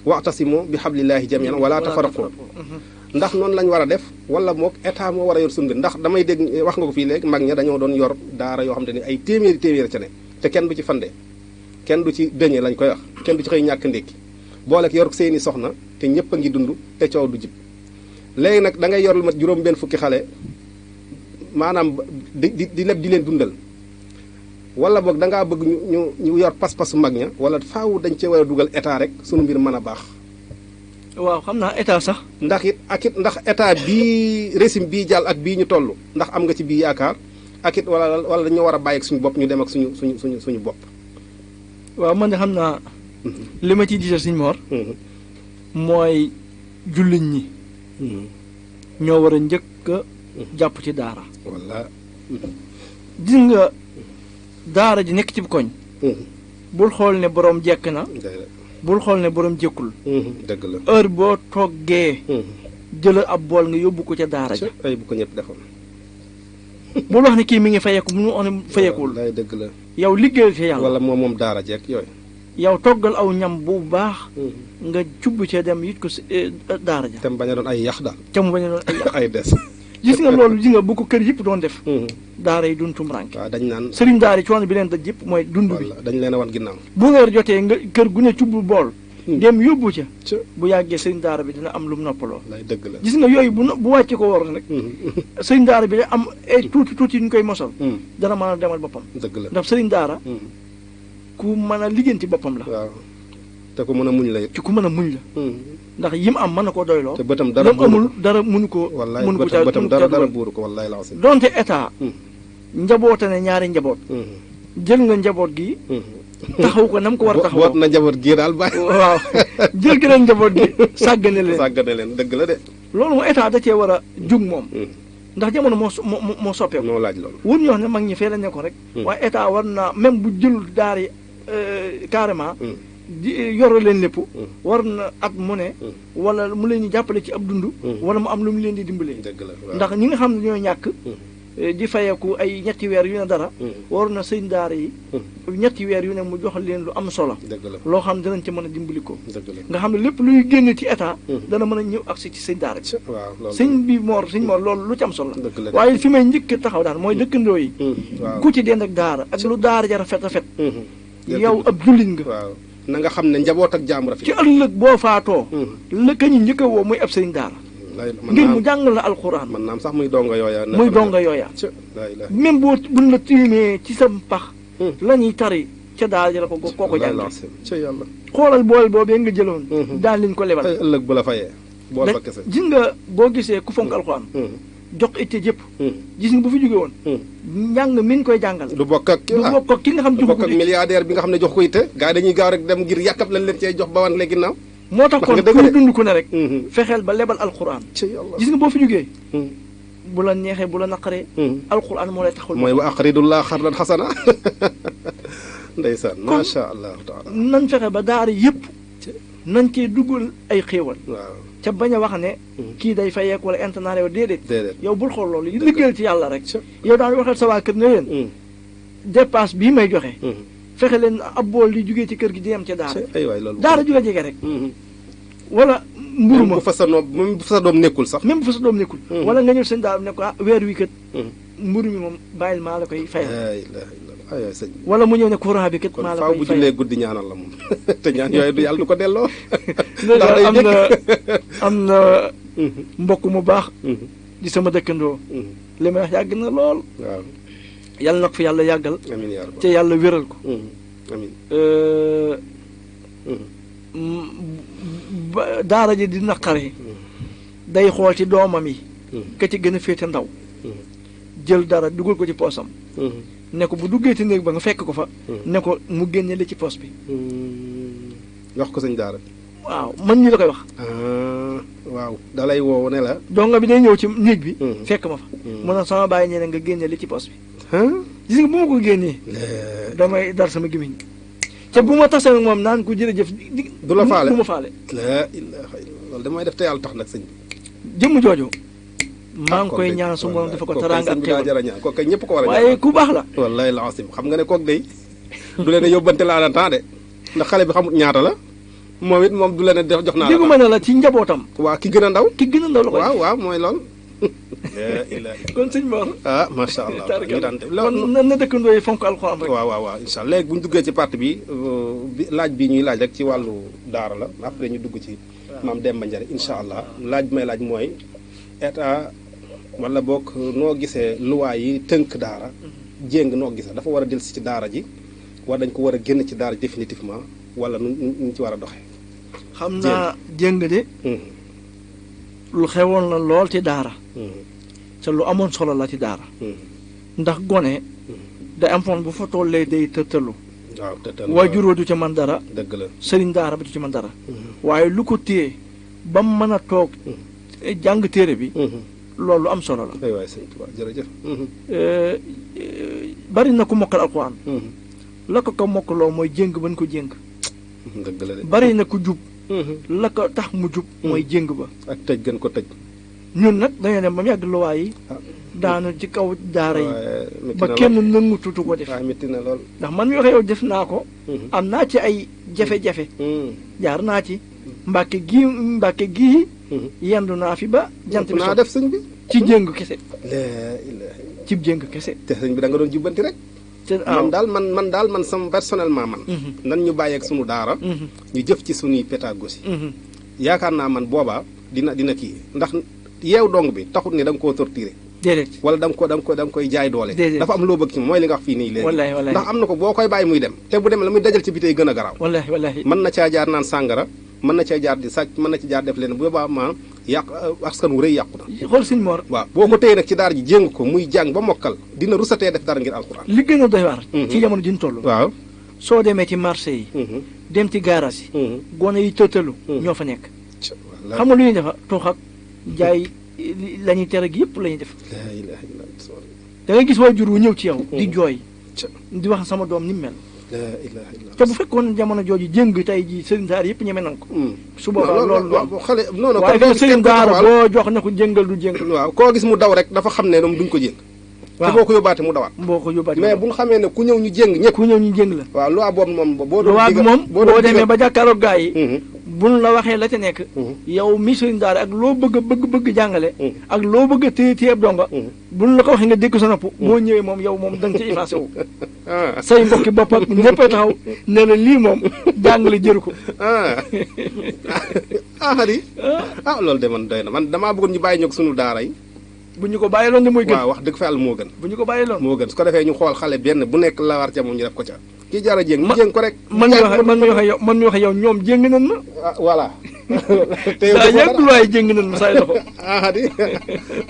wa'tasimu bi hablillahi jami'an wala tafarraqu ndax noonu lañ war a def wala mook état moo war a yor suñu mbir ndax damay dégg wax nga ko fii léegi mag ña dañoo doon yor daara yoo xam te ni ay téeméeri ca ne te kenn du ci fande kenn du ci dëñe lañ koy wax kenn du ci xëy ñàkk ndékki booleeg yor seeni soxna te ñëpp a ngi dund te coow du jib léegi nag da ngay yor lu mat juróom benn fukki xale maanaam di leb di leen dundal wala boog da ngaa bëgg ñu yor pas-pasu mag ña wala faaw dañ cee war a dugal état rek sunu mbir mën a baax. waaw xam naa état sax. ndax ndax état bii régime bii jàll ak bii ñu toll ndax am nga ci bii yaakaar ak it wala dañoo war a bàyyi ak suñu bopp ñu dem ak suñu bopp. waaw man de xam naa. li ma ciy gisal Sëñ Mor. mooy jullit ñi. ñoo war a njëkk a jàpp ci daara. walla. gis nga daara ji nekk ci koñ. bul xool ne boroom jekk na. bul xool ne boroom jekkul. dëgg la heure boo toggee. jëlal ab bool nga yóbbu ko ca daara ja. ay bu ko ñëpp defoon. bul wax ne kii mi ngi fayeeku mu wax ne fayeekul. wallaay dëgg la. yow liggéeyal ci yàlla. wala moom daara jekk yooyu. yow toggal aw ñam bu baax. nga cubb cee dem yit ko daara ja. te mu bañ a doon ay yax daal. te mu bañ a doon ay yax. ay des. gis nga loolu gis nga bu ko kër yëpp doon def. daara yi dund tumuraanke. waaw dañ naan sëriñ daara yi coono bi leen daj yëpp mooy dund bi. dañ leen a wan ginnaaw. bu weer jotee nga kër gu ne cubb bool. dem yóbbu ca. bu yàggee sëriñ daara bi dina am lu mu noppaloo. lay dëgg la gis nga yooyu bu wàcce ko war rek. sëriñ daara bi am ay tuuti ñu koy mosal. dana mën a demal boppam. dëgg la ndax sëriñ daara. ku mën a liggéenti boppam la. waaw te ku mën a muñ la it. ci ku mën a muñ la. ndax yim am mën na koo doyloo. te bëtam dara amul dara mënu ko. wallaay mënu ko ca bëtam dara buuru ko wallaay la wax. donte état. njaboote ne ñaari njaboot. jël nga njaboot gi. taxaw ko nam ko war a taxawoo boot na njaboot gi daal bàyyi. waaw jël gi leen njaboot gi sàggane leen dëgg la de. loolu moom état da cee war a jug moom. ndax jamono moo soppeeku. moo laaj loolu. wun ñoo xam ne mag ñi fee la nekkoon rek. waaye état war naa même bu jëlul daara yi carrément. di yoro leen lépp. war na at mu ne. wala mu leen ñu jàppale ci ab dund. wala mu am lu mu leen di dimbalee. dëgg la ndax ñi nga xam ne ñoo ñàkk. di fayeeku ay ñetti weer yu ne dara. war na sëñ daara yi. ñetti weer yu ne mu jox leen lu am solo. dëgg la loo xam ne danañ ci mën a dimbali ko. dëgg la nga xam ne lépp luy génn ci état. dana mën a ñëw agsi ci sëñ daara bi. waaw loolu sëñ Mor loolu lu ci am solo la. dëgg la waaye fi may njëkk taxaw daal mooy dëkkandoo yi. waaw ku ci dend ak daara ak lu daara ja rafet rafet. yow ab jullit nga. waaw na nga xam ne njaboot ak jaam rafet. ci ëllëg boo faatoo. la ka ñu njëkk a woo muy ab sëñ daara. ngir mu jàngal la alxuraan. man naam sax muy donga yooya. muy donga yooya. même buñ la tiimee ci sa pax. la ñuy tari ca daara ja la ko jàngee. ca yàlla. xoolal bool boobee nga jëloon. daal liñ ko lebal. ëllëg bu la fayee. bool ba kese. gis nga boo gisee ku fonk alxuraan jox itte jëpp gis nga bu fi jóge woon njàng mi ñu koy jàngal du bokk ak du bokk ak ki nga xam du jox bokk ko ak milliardaire bi nga xam ne jox ko itte gars yi dañuy gaaw rek dem ngir yàkkab lañ leen cee jox ba wan léegi ginnaaw. moo tax kon nga dëgg kuy de. dund ku ne rek fexeel ba lebal alxuraan ci yàlla. gis nga boo fi jógee bu la neexee bu la naqaree alxuraan moo lay taxawal mooy wa aqridullah xardan xasana ndeysaan macha allahu taala. nan fexe ba daara yëpp nañ cee duggal ay xéewal waaw ca bañ a wax ne kii day fayeek wala internat yow déedéet déedéet. yow bul xool loolu liggéeyal ci yàlla rek Ca- yow daan waxal sa waa kër ne leen dépense bii may joxe fexe leen ab bool di jugee ci kër gi di yem ca daara ay waay loolu. daara jóge jege rek wala mburu ma bu fa sa doom même bu fa sa doom nekkul sax. même bu fa sa doom nekkul wala nga ñëw seen daara ne ko ah weer wi kat mburu mi moom bàyyil maa la koy fayal la ilaha illallah ay waay sëñ bi. wala mu ñëw ne courant bi kat kon maa la faaw koy bu fayal jullee guddi ñaanal la moom te ñaan yooyu du yàlla du ko delloo. ndax day am nekk. na am na mbokk mu baax di sama dëkkandoo li may wax yàgg na lool waaw yàlla na ko fi yàlla yàggal amiin yaa rabbi. te yàlla wéral ko amiin. daara ji di naqari day xool ci doomam yi ka ci gën a féete ndaw jël dara dugal ko ci poosam ne ko bu duggee ci néeg ba nga fekk ko fa ne ko mu génne li ci poos bi wax ko sëñ daara. waaw man ñi la koy wax waaw dalay woow ne la. donga bi day ñëw ci néeg bi fekk ma fa mu ne sama bàyyi ñee ne nga génne li ci poos bi gis nga bu ma ko génnee damay dar sama gémmiñ te bu ma tasee moom naan ko jërëjëf du la faale du ma faale la ilaha illallah loolu damay def te yàlla tax nag sëñ bi. jëmm jooju maa ngi koy ñaan su moom dafa ko taraanga ak daa jara ñaan kooku kay ñëpp ko war a ñaan. waaye ku baax la wallahi la asim xam nga ne kooku day du leen a yóbbante la en temps de ndax xale bi xamut ñaata la moom it moom du leen a def jox naa la. déggu ma ne la ci njabootam waa ki gën a ndaw. ki gën a ndaw la koy waaw waaw mooy lool. la ilaha kon sëñ Mor ah macha allah ñu daan def kon na dëkkandoo yi fonk alxuraan rek waaw waaw waaw incha allah léegi bu ñu duggee ci partie bi laaj bi ñuy laaj rek ci wàllu daara la après ñu dugg ci maam Demba Ndiare incha allah laaj bi may laaj mooy état wala boog noo gisee luwaa yi tënk daara jéng noo gisee dafa war a dellusi ci daara ji wala dañ ko war a génn ci daara définitivement wala nu ñu ci war a doxee. xam naa jéng de lu xewoon la lool ci daara te lu amoon solo la ci daara ndax gone day am foon bu fa tollee day tëttalu waaw te waajur du ca man dara dëgg la sëriñ daara ba du ci man dara waaye lu ko téye ba mu mën a toog jàng téere bi loolu lu am solo la ay waay sëñ Tuubaa jërëjëf bari na ku mokkal alxuraan la ko mokkaloo mooy jéng bañ ko jéng dëgg la de bari na ku jub la ko tax mu jub mooy jéng ba ak tëj gën ko tëj ñun nag dañoo dem ba mu yàgg luwaa yi daanu ci kaw daara yi ba kenn nangu tutu ko def waaye métti na lool ndax man mi waxee yow def naa ko am naa ci ay jafe-jafe jaar naa ci mbàkke gii yendu naa fi ba jant bi naa def sëñ bi ci jéng kese la ilaha ci jéng kese te sëñ bi da nga doon jubbanti rek te man daal man sama personnellement man nan ñu bàyyeeg sunu daara ñu jëf ci sunuy pédagogie yaakaar naa man boobaa dina kii ndax yeew dong bi taxut ni da nga koo torturé déedéet wala da nga koy jaay doole dafa am loo bëgg ci mooy li nga wax fii nii léegi wallahi wallahi ndax am na ko boo koy bàyyi muy dem te bu demee la muy dajal ci bi tey gën a garaaw wallahi wallahi mën na caa jaar naan sàngara mën na caa jaar di sàcc mën na ci jaar def leen boobaa ma yàq askan wu rëy yàqu na xool Sëñ Mor waaw boo ko téye nag ci daara ji jéng ko muy jàng ba mokkal dina rusatee def dara ngir alxuraan li gën a doy waar ci jamono ji ñu toll waaw soo demee ci marché yi dem ci garage yi gone yi tëttalu ñoo fa nekk xam nga lu ñuy defa toox ak jaay la ñuy tere gi yëpp la ñuy def la ilaha illallah da ngay gis waajur wu ñëw ci yow di jooy di wax sama doom ni mu mel la ilaha illallah te bu fekkoon jamono jooju jéng tey ji sëriñ daara yëpp ñeme nañ ko su boobaa loolu xale non non waaye fi sëriñ daara boo jox ne ko jéngal du jéng waaw koo gis mu daw rek dafa xam ne ñoom duñ ko jéng te boo ko yóbbaate mu dawaat boo ko yóbbaate mais bu ñu xamee ne ku ñëw ñu jéng ñëpp ku ñëw ñu jéng la waaw loi boobu moom boo loi bi moom boo demee ba jàkkaaroog gaa yi buñ la waxee la ca nekk yow mi sëriñ daara ak loo bëgg jàngale ak loo bëgg a téye ab donga buñ la ko waxee nga dégg sa nopp boo ñëwee moom yow moom da nga ci effacé wu say mbokki bopp ak ñëppay taxaw ne la lii moom jàngale jëru ko xari loolu de man doy na man damaa bëggoon ñu bàyyi ñoog sunu daara yi bu ñu ko bàyyi loon de mooy gën waaw wax dëgg fa yàlla moo gën bu ñu ko bàyyi loon moo gën su ko defee ñu xool xale benn bu nekk la war ca moom ñu def ko ca kii jara jéng ñu jéng ko rek man mi waxe yow ñoom jéng nañ ma voilà tey daa yàggul waaye jëng nañ ma say loxo. di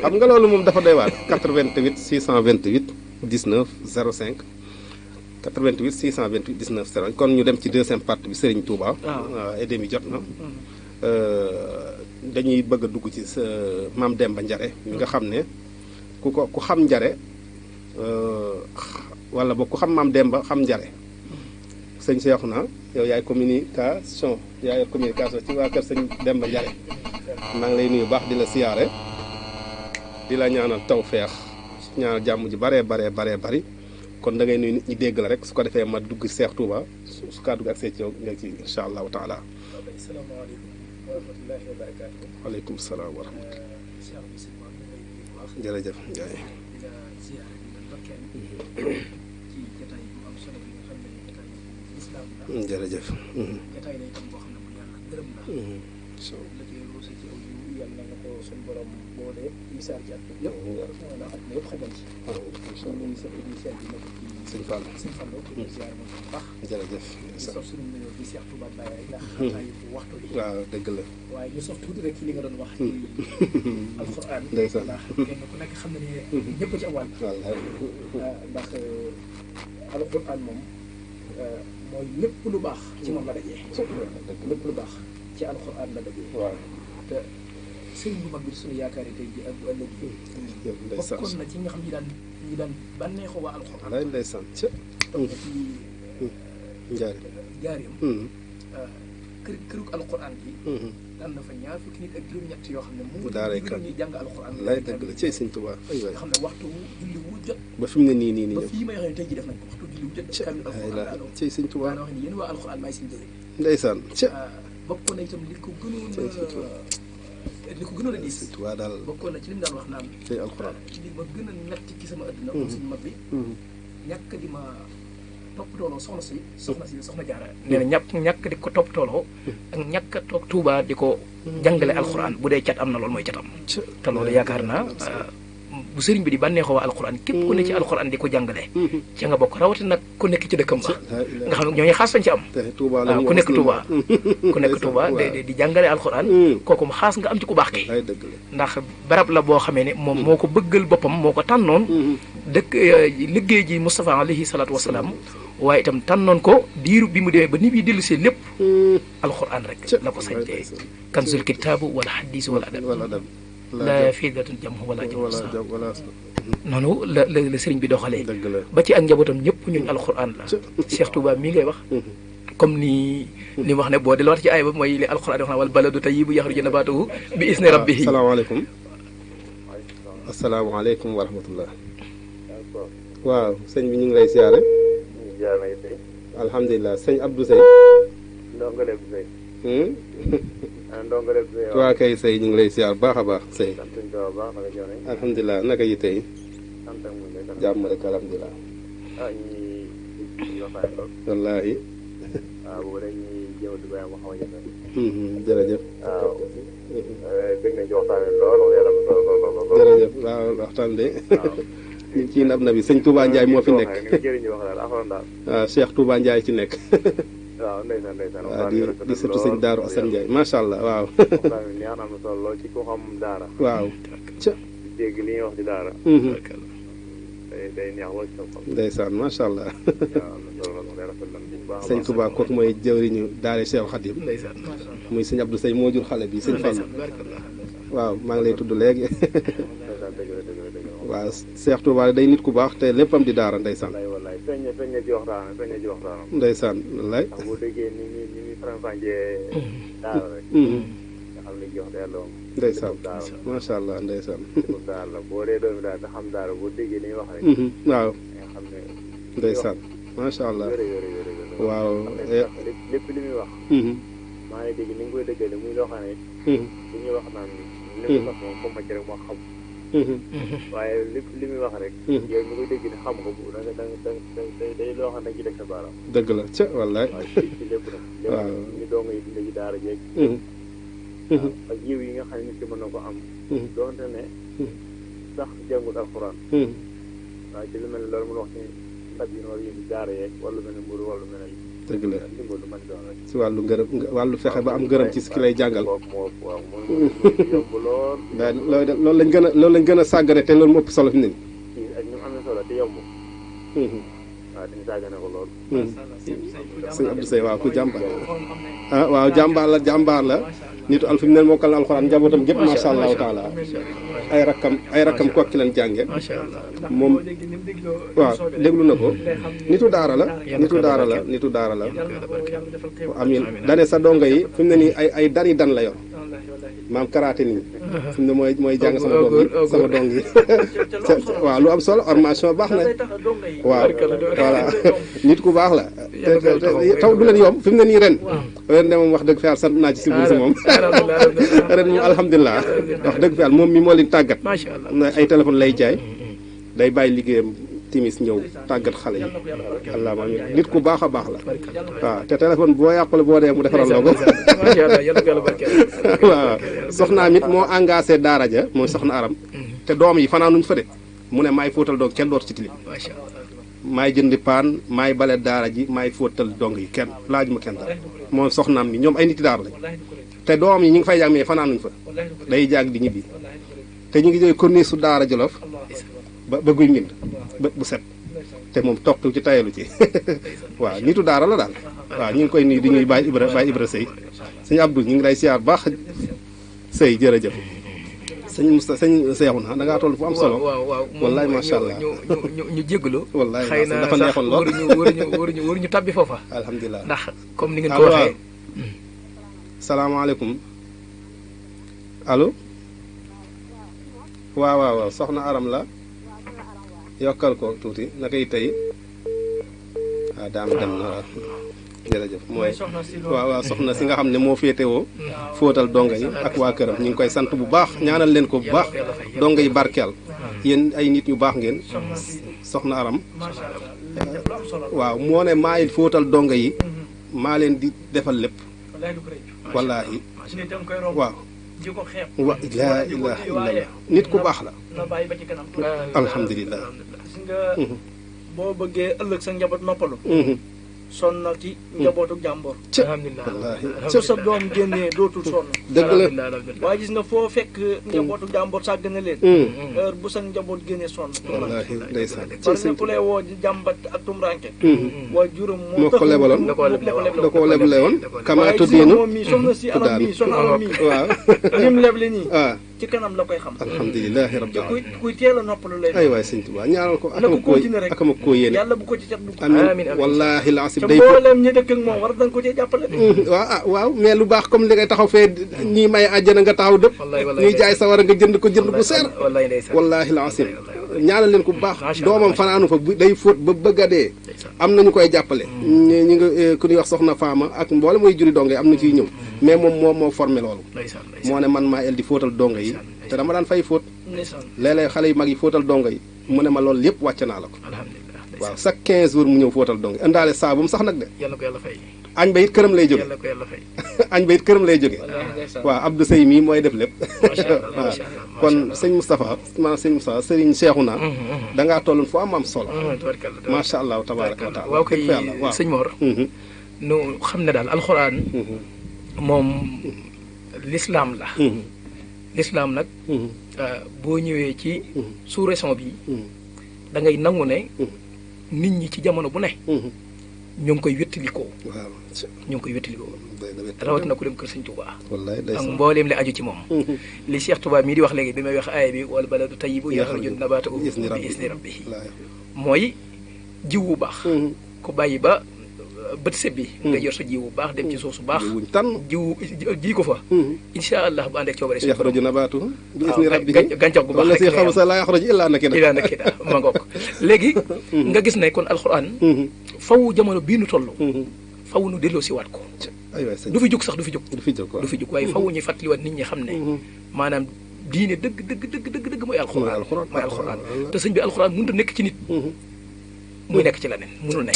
xam nga loolu moom dafa doy waar 88 628 19 05 88 628 19 05 kon ñu dem ci deuxième partie bi Serigne Touba. waaw et demi jot na. dañuy bëgg a dugg ci sa Maam Demba Njare mi nga xam ne ku xam Njare wala boog ku xam Maam Demba xam Njare sëñ Cheikhouna yow yaay communication ci waa kër sëñ Demba Njare maa ngi lay nuyu baax di la siyaare di la ñaanal tawfeex ñaanal jàmm ji bari kon da ngay nuyu nit ñi dégg la rek su ko defee ma dugg Cheikh Touba su kàddu gi ak ci yow nga ci incha allahu taala. asalaamaaleykum wa rahmatullahi wa barakaatu. waaleykum salaam wa rahmatulah. jërëjëf Ndiaye. jërëjëf. jataay la itam boo xam ne bu yàlla gërëm la. la koy ruuse ci aw yu yàlla na ko suñu borom boole isaar ci at yëpp. ndax at mi yëpp xajal ci. ñu ngi sa émission bi nekk ci sëñ Fall. sëñ Fall di ziar moom bu baax. jërëjëf. di sof suñu nuyoo bi Cheikh Touba Baye rek ndax ay waxtu bi. waaw dëgg la. waaye ñu sof tuuti rek ci li nga doon wax. ci alxuraan. ndeysaan ndax kenn ku nekk xam na ne ñëpp ci am wàll. ndax alxuraan moom mooy lépp lu baax ci moom la dajee. lépp lu baax ci alxuraan la dajee. waaw te sëriñ bu mag bi suñu yaakaar yi tey jii ak bu ëllëg yi. bokkoon na ci nga xam ñi daan bànneexoo waa alxuraan. lay ndeysaan ca. toog na ci njaarim. kërug alxuraan gi. daan na fa ñaar fukki nit ak juróom-ñett yoo xam ne mu daaray ngi ñuy jàng alxuraan. lay dëgg la cey sëñ Tuubaa nga xam ne waxtu julli wu jot. ba fi mu ne nii ba fii may waxee tey jii def nañ ko waxtu julli wu jot. ca alxuraan cey sëñ Tuubaa wax ni yéen waa alxuraan maay seen jëriñ. ndeysaan ca. bokkoon na itam li ko gënoon a diis. sëñ Tuubaa daal bokkoon na ci li mu daan wax naan. cey alxuraan li ma gën a metti ci sama adduna. moom suñu mag bi. ñàkk di ma toppatooloo soxna Jaara. nee na ñàkk di ko toppatooloo. ak ñàkk a toog Tuubaa di ko jàngale alxuraan bu dee cat am na loolu mooy catam. te loolu yaakaar naa bu sëriñ bi di bànneexoo waa alxuraan képp ku ne ci alxuraan di ko jàngale. ci nga bokk rawatina nag ku nekk ci dëkkam ba. nga xam ne ñooñu xaas lañ ci am. waaw ku nekk Tuubaa ku nekk Tuubaa di jàngale alxuraan. kooku mu xaas nga am ci ku baax ki ndax barab la boo xamee ne moom moo ko bëggal boppam moo ko tànnoon. dëkk liggéey ji Moustapha alayhi salaatu wasalaam. waaye itam tànnoon ko diiru bi mu demee ba nit yi dellu see lépp. alxuraan rek la ko sañtee. kanzul kitaabu wala xaddiis wala adab. la fiidatun jam wala noonu la sëriñ bi doxalee. ba ci ak njabootam ñëpp ñuñ alxuraan la. Cheikh Touba mii ngay wax. comme ni wax ne boo delluwaat ci aaya ba mooy li alxuraan wax na wal baladu tayyibu yaxruju nabaatuhu bi isni rabbihi. asalaamaaleykum wa rahmatullah. waaw sëñ bi ñu ngi lay siyaare. alhamdulilah sëñ Abdou Seye. ndongole bu Seye. waa kay Seye ñu ngi lay siyaar baax a baax Seye. alhamdulilah naka yi tey. jàmm rek alhamdulilah. wallaahi. jërëjëf. jërëjëf waaw waxtaan de. ñu ngi ciy nabi sëñ Touba Ndiaye moo fi nekk. waaw Cheikh Touba Ndiaye ci nekk. waaw ndeysaan ndeysaan. waaw di surtout sëñ Daaru Assane Ndiaye macha allah waaw. neex na am na solo lool ci ku xam daara. waaw. dégg li ñuy wax ci daara. day neex lool ci xam-xam. ndeysaan macha allah. waaw am na solo lool day rafetlu nañ bu baax. sëñ Touba kooku mooy jëwriñu daara Cheikh Khadim. muy sëñ Abdou Seye moo jur xale bi sëñ Fall. waaw maa ngi lay tudd léegi. waaw Cheikh Touba day nit ku baax te léppam di daara ndeysaan. wallaay feeñ ji waxtaanam. ndeysaan wallaay. ndax boo déggee ni muy faram-fàccee daara rek. nga xam ne ji wax dëgg yàlla moom. ndeysaan macha allah ndeysaan. daara la boo dee doomi daal te xam daara boo déggee ni ñuy wax rek. waaw nga xam ne. ndeysaan macha allah. waaw. lépp li muy wax. maa ngi dégg ni nga koy dëggale muy loo xam ne. li ñuy wax naan. li muy wax moom comme rek moo xam. waaye lépp li muy wax rek. yow mi koy dégg ni xam nga bu da day loo xam ne dañ ci teg sa baaraam. dëgg la ca wallaay. waaw ci lépp nag. waaw lépp ni doo ngay dund ci daara jeeg. ak yiw yi nga xam ne nit ki mën na ko am. doonte ne. sax jàngul alxuraan. waaye ci lu mel ne loolu mun wax ni ndab yi noonu yi daara yeeg wala mel ne mburu wala mel ne dëgg la ndimbal lu mën doon rek si wàllu ngërëm wàllu fexe ba am ngërëm ci ki lay jàngal kooku moo waaw mooy yomb lool waaye loolu lañ gën a sàggane te loolu mu ëpp solo fi mu ne ak ñu amee solo te yomb waaw dañu sàggane ko lool sëñ Abdou Seye waaw ku jàmbaar ah waaw jàmbaar la nitu al fi mu ne mokkal na alxuraan njabootam gépp masha allahu taala ay rakkam kokki leen jànge moom waaw déglu na ko nitu daara la nitu daara la amin dane sa dongo yi fi mu ne nii ay dari dan la yor maam karaté nii fi mu ne mooy jàng sama dong yi waaw lu am solo formation baax na waaw voilà nit ku baax la taw du leen yomb fi mu ne nii ren de moom wax dëgg fa yàlla sant naa ci si biir si moom ren moom alhamdulilah wax dëgg fa yàlla moom mi moo leen tàggat ay téléphone lay jaay day bàyyi liggéeyam timis ñëw tàggat xale yi allah ma nit ku baax a baax la waaw te téléphone boo yàqule boo dee mu defaral la ko waaw soxnaam it moo engagé daara ja mooy soxna aram te doom yi fanaanuñ fa de mu ne maay fóotal doog kenn dootu ci tilim maay jëndi paan maay bale daara ji maay fóotal dong yi kenn laajuma kenn dara moom soxnaam mi ñoom ay nit daara lañ te doom yi ñu ngi fay jàng mais fanaanuñ fa day jàng di ñibbi te ñu ngi jógee corniche su daara Jolof ba guy mbind bu set te moom toog ci tayalu ci waaw nitu daara la daal waaw ñu ngi koy nuyu di ñuy bàyyi Ibra Sëy sëñ Abdou ñu ngi lay siyaar baax Sëy jërëjëf sëñ Moussa sëñ Seexuna da ngaa toll fu am solo waaw wallaay macha allah ñu jégalu wallaay xëy na dafa neexoon lool waruñu tabbi foofa alhamdulilah ndax comme ni ngeen ko waxee salaamaaleykum allo waaw soxna aram la yokkal ko tuuti naka yi tey waaw daam dem na waaw jërëjëf mooy waaw soxna si nga xam ne moo féetewoo fóotal donga yi ak waa këram ñu ngi koy sant bu baax ñaanal leen ko bu baax donga yi barkeel yéen ay nit ñu baax ngeen soxna aram waaw moo ne maa fóotal donga yi maa leen di defal lépp wallaahi waaw wa laa ilaaha illallah nit ku baax la alhamdulilah boo bëggee ëllëg sa njaboot noppalu sonnal ci njabootu jàmbur alhamdulilah wallaahi su sa doom génnee dootul sonn dëgg la waaye gis nga foo fekk njabootu jàmbur sàgg na leen heure bu sa njaboot génnee sonn wallaahi ndeysaan bari na ku lay woo di jàmbat ak tumranke waa juróom moo ko lebaloon da koo leble woon kama tuddiinu moom mii soxna si anam mii soxna anam mii waaw lim leble nii waaw ci kanam la koy xam alhamdulilahi rabbil alamin kuy teel a noppalu lay ay waay sëñ Tuubaa ñaanal ko akama koo yéene yàlla bu ko ci cat dugg amiin wallaahi laasib te day mboolem ñi dëkk ak moom war da nga ko cee jàppale waaw mais lu baax comme li ngay taxaw fee ñii may àjjana nga taxaw dëpp ñuy jaay sa war a nga jënd ko jënd bu seer wallaahi laasib ñaanal leen ko bu baax doomam fanaanu fa day fóot ba bëgg a dee am nañu koy jàppale ñi nga ku ñuy wax soxna Faama ak mboole mooy juri donge am na ciy ñëw mais moom moo formé loolu moo ne man maa el di fóotal donge yi te dama daan fay fóot léeg-léeg xale yu mag yi fóotal donge yi mu ne ma loolu lépp wàcc naa la ko waaw chaque 15 jours mu ñëw fóotal donge indaale saabum sax nag de yàlla ko yàlla fay añ ba it këram lay jóge yàlla ko yàlla fay añ ba it këram lay jóge waaw Abdou Seye mii mooy def lépp waaw kon sëñ Moustapha maanaam sëñ Moustapha Serigne Cheikhouna dangaa tolloon fu am solo macha allah tabaraka wa taala waaw kay sëñ Mor nu xam ne daal alxuraan moom l'islam la l'islam nag boo ñëwee ci sous-région bi da ngay nangu ne nit ñi ci jamono bu ne ñoo ngi koy wéttalikoo waaw ñoo ngi koy wéttalikoo rawatina ku dem kër sëñ Touba wallaay ak mbooleem li aju ci moom li Cheikh Touba mii di wax léegi bi may wax aaya bi wal baladu tayyibu yaxruju nabaatuhu bi isni rabbihi mooy jiw bu baax ku bàyyi ba bët seb bi nga yor sa jiw bu baax dem ci suuf su baax jiw ji ko fa insha allah bu ànd ak coobare yaxruju nabaatuhu bi isni rabbihi gàncax gu baax wala si xaw sa laa yaxruju illaa nakida ma ngoog léegi nga gis ne kon alxuraan faw jamono bii nu toll faw nu delloo si waat ko du fi jóg sax du fi jóg waaye faw ñu fàttaliwaat nit ñi xam ne maanaam diine dëgg mooy alxuraan te sëñ bi alxuraan mënut a nekk ci nit muy nekk ci leneen mënul ne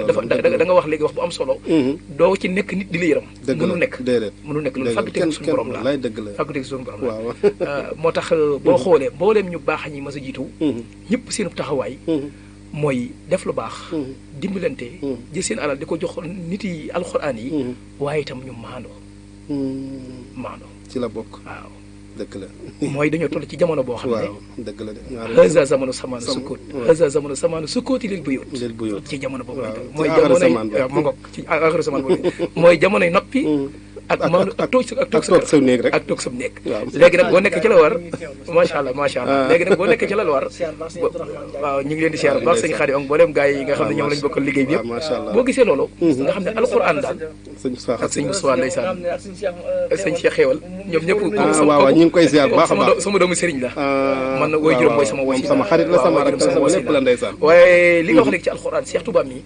dafa da nga wax léegi wax bu am solo doo ci nekk nit di la yërëm mënul nekk loolu fàggatee suñu borom la fàggatee suñu borom la moo tax boo xoolee mbooleem ñu baax ñi mas a jiitu ñëpp seen taxawaay mooy def lu baax dimbalante jël seen alal di ko jox nit yi alxuraan yi waaye itam ñu maandoo ci la bokk waaw dëgg la mooy dañoo toll ci jamono boo xam ne waaw dëgg la de haza zamanu samaanu sukkoot haza zamanu samaanu sukkooti lil buyut ci jamono boobu lañ toll mooy jamonoy waaw ma ngoog ci aaxiru zamaan boobu mooy jamonoy noppi ak maanaam ak toog sa néeg rek ak toog sa néeg léegi nag boo nekk ci la war macha allah léegi nag boo nekk ci la war waaw ñu ngi leen di siyaar bu baax sëñ Xaadim ak mboolem gars yi nga xam ne ñoom lañ bokkal liggéey bi yëpp boo gisee loolu nga xam ne alxuraan daal ak sëñ Moussa ndeysaan ak sëñ Cheikh Xéewal ñoom ñëpp waaw ñu ngi koy siyaar bu baax a baax sama doomu sëriñ la man woy juróom mooy sama wasi sama xarit la sama lépp la ndeysaan waaye li nga wax léegi ci alxuraan Cheikh Touba mi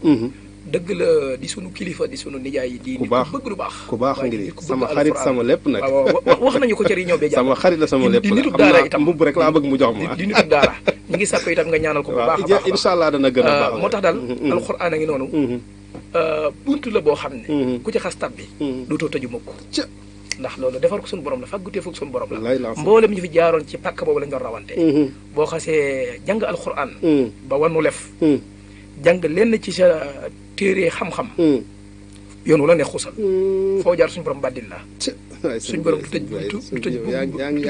dëgg la di sunu kilifa di sunu nijaay di nit ku bëgg lu baax ku baax ngi sama xarit sama lépp nag wax nañu ko ca réunion bi sama xarit la sama lépp di nitub daara itam mbubb rek laa bëgg mu jox ma di nitub daara ñu ngi sàkko itam nga ñaanal ko bu baax a baax incha allah dana gën a baax moo tax daal alxuraan a ngi noonu buntu la boo xam ne ku ci xas tab bi dootoo tëju mukk ndax loolu defar ko suñu borom la fàggutee foog suñu borom la mboolem ñu fi jaaroon ci pàkk boobu lañ doon rawante boo xasee jàng alxuraan ba wanu lef jàng lenn ci sa téere xam-xam yoonu la ne xusal foo jaar suñu borom bàddil la suñu borom du tëj buntu yaa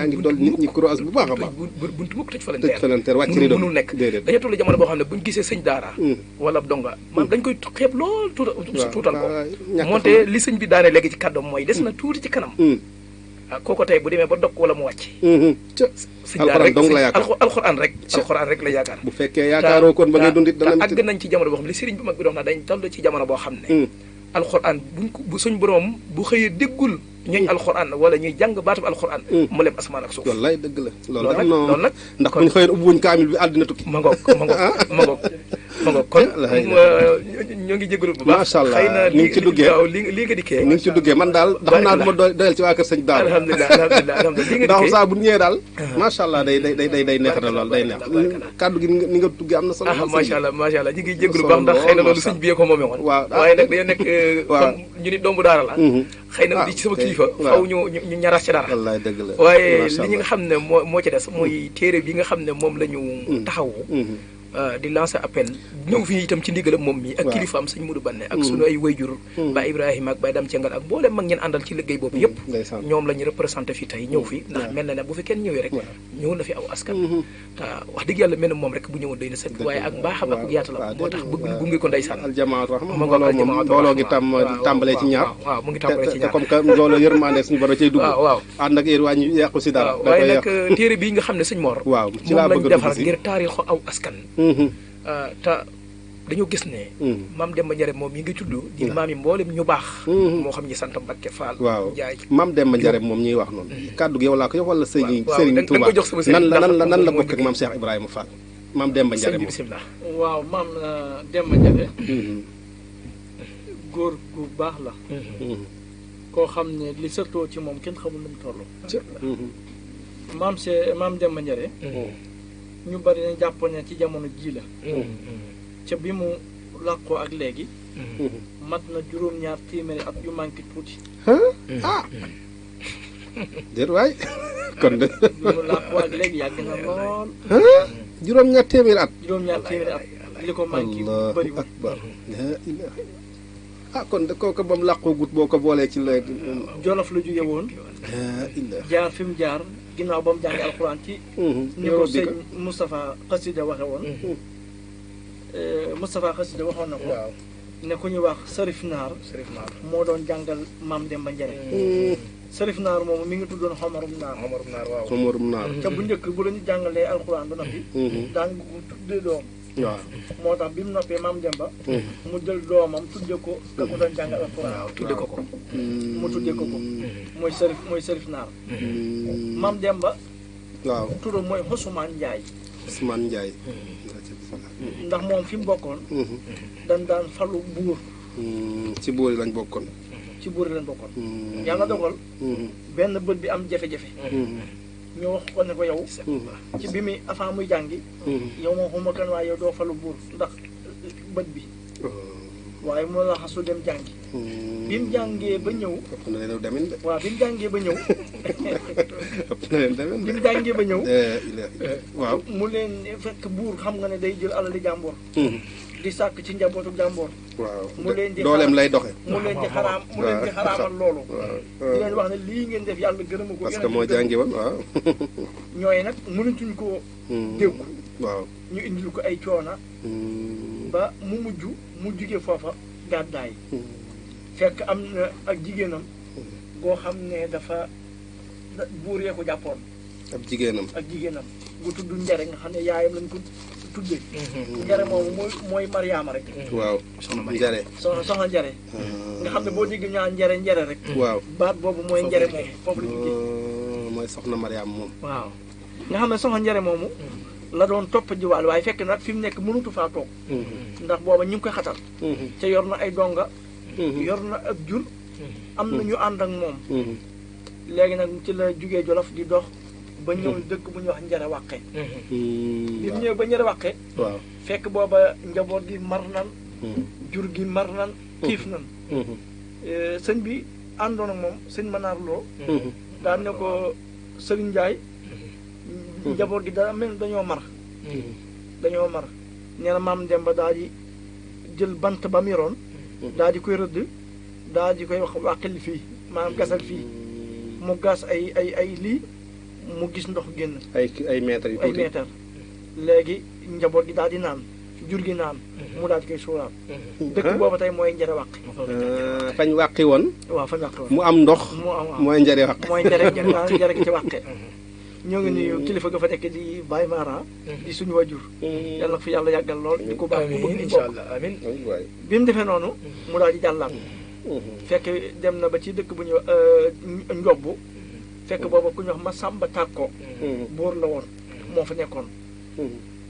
ngi dool nit ñi croise bu baax a baax buntu mukk tëj falanteer wàcc rido mënul nekk dañu toll jamono boo xam ne buñ gisee sëñ daara wala donga maanaam dañ koy xeeb lool tuutal ko moonte li sëñ bi daane léegi ci kàddoom mooy des na tuuti ci kanam kooko tey bu demee ba dokk wala mu wàcc sëñ daara rek alxuraan rek la yaakaar bu fekkee yaakaaroo kon ba ngay dundit dana àgg nañ ci jamono boo xam ne li sëriñ bu mag bi dox na dañ toll ci jamono boo xam ne alxuraan bu suñ borom bu xëyee déggul ñooñ alxuraan wala ñuy jàng baatub alxuraan mu lem asamaan ak suuf wallaay dëgg la loolu nag ndax buñ xëyeen ubbi wuñ kaamil bi àddina tukki ma ngoog kon ñoo ngi jégalu bu baax macha allah xëy na ni ngi ci duggee waaw lii nga dikkee ni ngi ci duggee man daal xam naa du ma doyal ci waa kër sëñ daal alhamdulilah lii nga ndax dikkee saa bu ñëwee daal macha allah day neex na lool day neex kàddu gi ni nga duggee am na solo macha allah ñu ngi jégalu baax ndax xëy na loolu sëñ bi ko moomee woon waaye nag dañoo nekk comme ñu ni dombu daara la xëy na di ci sama kilifa faw ñu ñaraas ci dara wallaay dëgg la waaye li ñi nga xam ne moo ci des mooy téere bi nga xam ne moom la ñu taxawu di lancer appel ñëw fii itam ci ndigalam moom mi ak kilifaam sëñ Mudu Banne ak sunu ay wayjur ba Ibrahima ak Baye Dam Cengal ak mboolem mag ngeen àndal ci liggéey boobu yëpp ñoom la ñu représenté fii tey ñëw fi ndax mel na ne bu fi kenn ñëwee rek ñëw na fi aw askan te wax dëgg yàlla mel na moom rek bu ñëwoon doy na sëkk waaye ak mbaaxam ak yaatalam moo tax bëgg gunge ko ndeysaan aljamaatu rahma mbooloo gi tàmbalee ci ñaar waaw mu ngi tàmbalee ci ñaar comme que mbooloo yërmande suñu borom cay dugg waaw ànd ak yéen waa ñu yàqu si dara waaye nag téere bii nga xam ne sëñ Mor waaw ci moom laa lañ bëgg defar ngir taarixu aw askan te dañoo gis ne maam Demba Njare moom mi ngi tudd di maam yi mboolem ñu baax moo xam ñi sant Mbakke Fall waaw Njaay maam Demba Njare moom ñuy wax noonu kàddu gi yow laa ko jox wala sëriñ waaw sëriñ Touba jox sama sëriñ nan la bokk ak maam Cheikh Ibrahima Fall maam Demba Njare sëñ bi moom bisimilah waaw maam Demba Njare góor gu baax la koo xam ne li sërtoo ci moom kenn xamul nu mu toll maam Demba Njare ñu bari nañ jàppoon ne ci jamono ji la ca bi mu làqoo ak léegi mat na juróom-ñaar téeméeri at yu manqué tuuti déet waay kon de bi mu làqoo ak léegi yàgg na lool juróom-ñaar téeméeri at juróom-ñaar téeméeri at li ko manqué allahu bëriwul akbar la ilaha kon de kooku ba mu làqoo gut boo ko boolee ci léegi Jolof la jóge woon la ilaha jaar fi mu jaar ginnaaw ba mu jàngi alxuraan ci ni ko sëñ Moustapha Xasida waxe woon Moustapha Xasida waxoon na ko ne ku ñuy wax Sarif Naar moo doon jàngal maam Demba Njare Sarif Naar moomu mi ngi tuddoon Xomarum Naar Xomarum Naar te bu njëkk bu la ñu jàngalee alxuraan ba noppi daan ko tuddee doom waaw moo tax bi mu noppee maam Demba mu jël doomam tudde ko ka ko doon jàngal alxuraan tudde ko mu tudde ko mooy Sarif Naar maam Demba waaw turam mooy Xusumaan Njaay Ousmane Ndiaye ndax moom fi mu bokkoon dan daan falu buur ci buur yi lañ bokkoon ci buur yi lañ bokkoon yàlla dogal benn bët bi am jafe-jafe ñu wax ko ne ko yow ci bi muy avant muy jàngi yow moom xuma kan waaye yow doo falu buur ndax bët bi waaye moo la xasu dem jàngi bi mu jàngee ba ñëw ëpp na leen demin de waaw bi mu jàngee ba ñëw ëpp na leen demin bi de mu jàngee ba ñëw waaw mu leen fekk buur xam nga ne day jël alali jàmboor di sàkk ci njabootu jàmboor waaw mu leen di dooleem lay doxe mu leen di xaraamal loolu di leen wax ne lii ngeen def yàlla gërëma ko parce que moo jàngi woon waaw ñooy nag mënatuñ koo déggu waaw ñu indil ko ay coona ba mu jugee foofa gàddaay fekk am na ak jigéenam goo xam ne dafa buur yee ko jàppoon ak jigéenam gu tudd njare nga xam ne yaayam lañ ko tuddee njare moomu mooy Mariama rek waaw njare soxna njare nga xam ne boo dégg ñaa njare rek waaw baat boobu mooy njare moomu foofu la jógee mooy soxna Mariama moom waaw nga xam ne soxna njare moomu la doon topp jiwaal waaye fekk nag fi mu nekk mënutu faa toog ndax booba ñu ngi koy xatal te yor na ay donga yor na ak jur am na ñu ànd ak moom léegi nag ci la jugee Jolof di dox ba ñëw dëkk bu ñuy wax njare wàqe bi mu ñëw ba njare wàqe waaw fekk booba njaboot gi mar nan jur gi mar nan xiif nan sëñ bi àndoon ak moom sëñ Manar Lo daan ne ko Sëriñ Njaay njaboot gi daa mel dañoo mar nee na maam Demba daal di jël bant ba mu yoroon daal di koy rëdd daal di koy wax wàqil fii maanaam gasal fii mu gas ay lii mu gis ndox génn ay mètres yu tuuti léegi njaboot gi daal di naan jur gi naan mu daal di koy suuraat dëkk boobu tey mooy njare wàqi fañ wàqi woon waaw fañ wàqi woon mu am ndox mooy njare wàqi mooy njare gi ci wàqe ñoo ngi nuyu kilifa ga fa nekk di Baye Mara di suñu wajur yàlla fi yàlla yàggal lool di ko baax bu bëgg incha allah amiin bi mu defee noonu mu daal di jàllaat fekk dem na ba ci dëkk bu ñuy Njobbu fekk booba ku ñuy wax Masamba Tàkko buur la woon moo fa nekkoon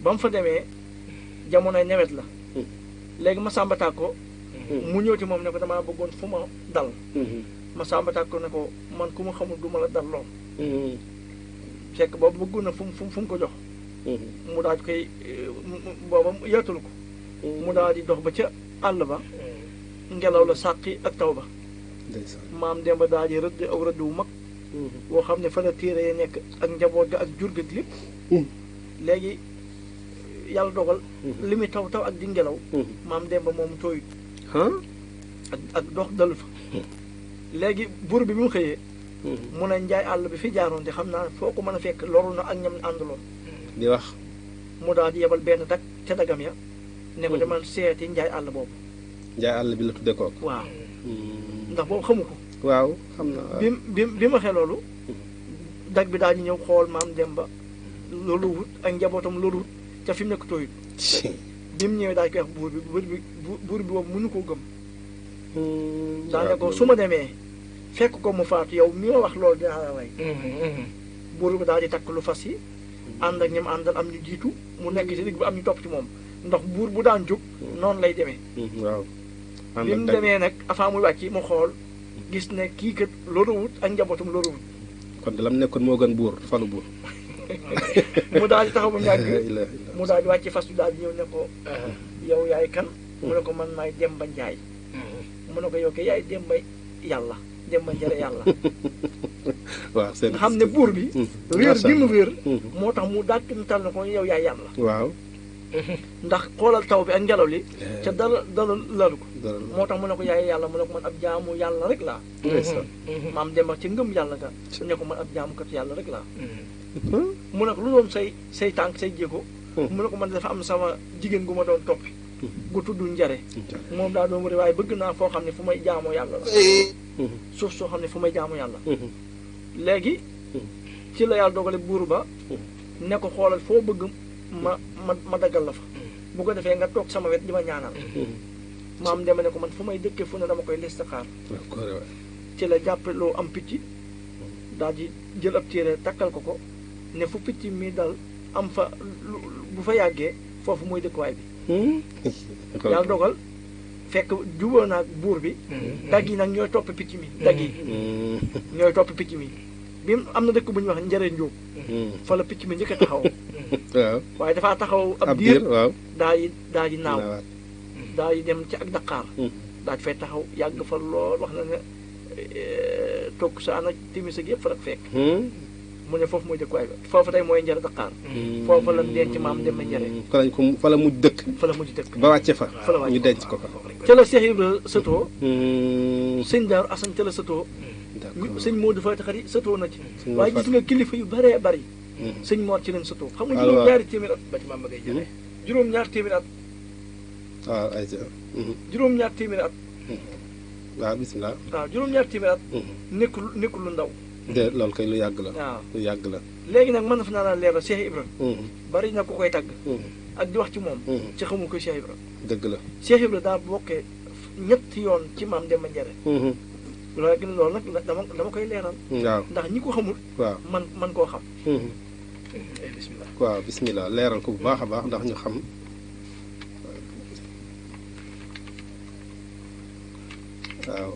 ba mu fa demee jamonoy nawet la léegi Masamba Tàkko mu ñëw ci moom ne ko damaa bëggoon fu ma dal Masamba Tàkko ne ko man ku ma xamul du ma la dal lool fekk boobu bëggoon na fu mu ko jox mu daal di koy booba yaatul ko mu daal di dox ba ca àll ba ngelaw la sàqi ak taw ba maam Demba daal di rëdd aw rëdd wu mag boo xam ne fa la téere yi nekk ak njaboot ga ak jur ga lépp léegi yàlla dogal li muy taw ak di ngelaw maam Demba moom tooyut ak dox dalu fa léegi buur bi mu xëyee mu ne njaay àll bi fi jaaroon te xam naa foo ko mën a fekk loru na ak ñam àndaloon di wax mu daal di yebal benn dag ca dagam ya ne ko demal seeti njaay àll boobu njaay àll bi la tudde kooku waaw ndax boobu xamu ko waaw xam na bi ma waxee loolu dag bi daal di ñëw xool maam Demba loolu wut ak njabootam loolu wut ca fi mu nekk tooyut bi mu ñëwee daal koy wax buur bi boobu mënu koo gëm daa ne ko su ma demee fekk ko mu faatu yow mi ma wax loolu dinaa la rey buur bi daal di takk lu fas yi ànd ak ñoom àndal am ñu jiitu mu nekk ci digg bi am ñu topp ci moom ndax buur bu daan jóg noonu lay demee waaw bi mu demee nag avant muy wàcc mu xool gis ne kii kat loruwut ak njabootum loruwut kon de lam nekkoon moo gën buur falu buur mu daal di taxaw ba mu yàgg mu daal di wàcc fas bi daal di ñëw ne ko yow yaay kan mu ne ko man maay Demba Njaay mu ne ko yow kay yaay Demba yàlla Demba Njare yàlla waaw seen nga xam ne buur bi réer bi mu réer moo tax mu dàkkantal na ko yow yaay yàlla waaw ndax xoolal taw bi ak ngelaw li ca dala lalu ko moo tax mu ne ko yaay yàlla mu ne ko man ab jaamu yàlla rek laa maam Demba ci ngëm yàlla ga ne ko man ab jaamukat yàlla rek laa mu ne ko lu doon say tànk say jéego mu ne ko man dafa am sama jigéen gu ma doon toppi gu tudd Njare moom daa doon wari waaye bëgg naa foo xam ne fu may jaamoo yàlla la suuf soo xam ne fu may jaamoo yàlla léegi ci la yàlla dogale buur ba ne ko xoolal foo bëgg ma daggal la fa bu ko defee nga toog sama wet di ma ñaanal maam Demba ne ko man fu may dëkkee fu ne dama koy listixaar ci la jàppaloo am picc daal di jël ab téere takkal ko ne fu picc mi dal am fa bu fa yàggee foofu mooy dëkkuwaay bi yàlla dogal fekk jubóo naag buur bi dag yi nag ñooy topp picc mi dag yi ñooy topp picc mi bi am na dëkk bu ñuy wax Njare Njóob fa la picc mi njëkk a taxaw waaw waaye dafaa taxaw ab diir waaw daal di naaw daay dem ci ak Dakar daa fay taxaw yàgg fa lool wax na ne toog saan ak timis ak yëpp fa la fekk mu ne foofu mooy dëkkuwaay ba foofu tey mooy Njare Dakar foofu la denc maam Demba Njare fa la mujj dëkk ba wàcce fa ñu denc ko fa ca la Cheikh Ibra sëtoo sëñ Daaru Asan ca la sëtoo sëñ Modou Fati Xari sëtoo na ci waaye gis nga kilifa yu bëree bëri sëñ Mor ci leen sëtoo xam nga juróom-ñaari téeméer at ba ci maam Magay Jare juróom-ñaar téeméer at waaw ay juróom-ñaar téeméer at waaw bisimilah waaw juróom-ñaar téeméer at nekkul lu ndaw de loolu kay lu yàgg la waaw lu yàgg la léegi nag mën na fa naa la leeral Cheikh Ibra bari na ku koy tàgg ak di wax ci moom ci xamul ko Cheikh Ibra dëgg la Cheikh Ibra daa bokkee ñetti yoon ci maam Demba Njare loolu nag dama koy leeral waaw ndax ñi ko xamul waaw man koo xam bisimilah waaw bisimilah leeral ko bu baax a baax ndax ñu xam waaw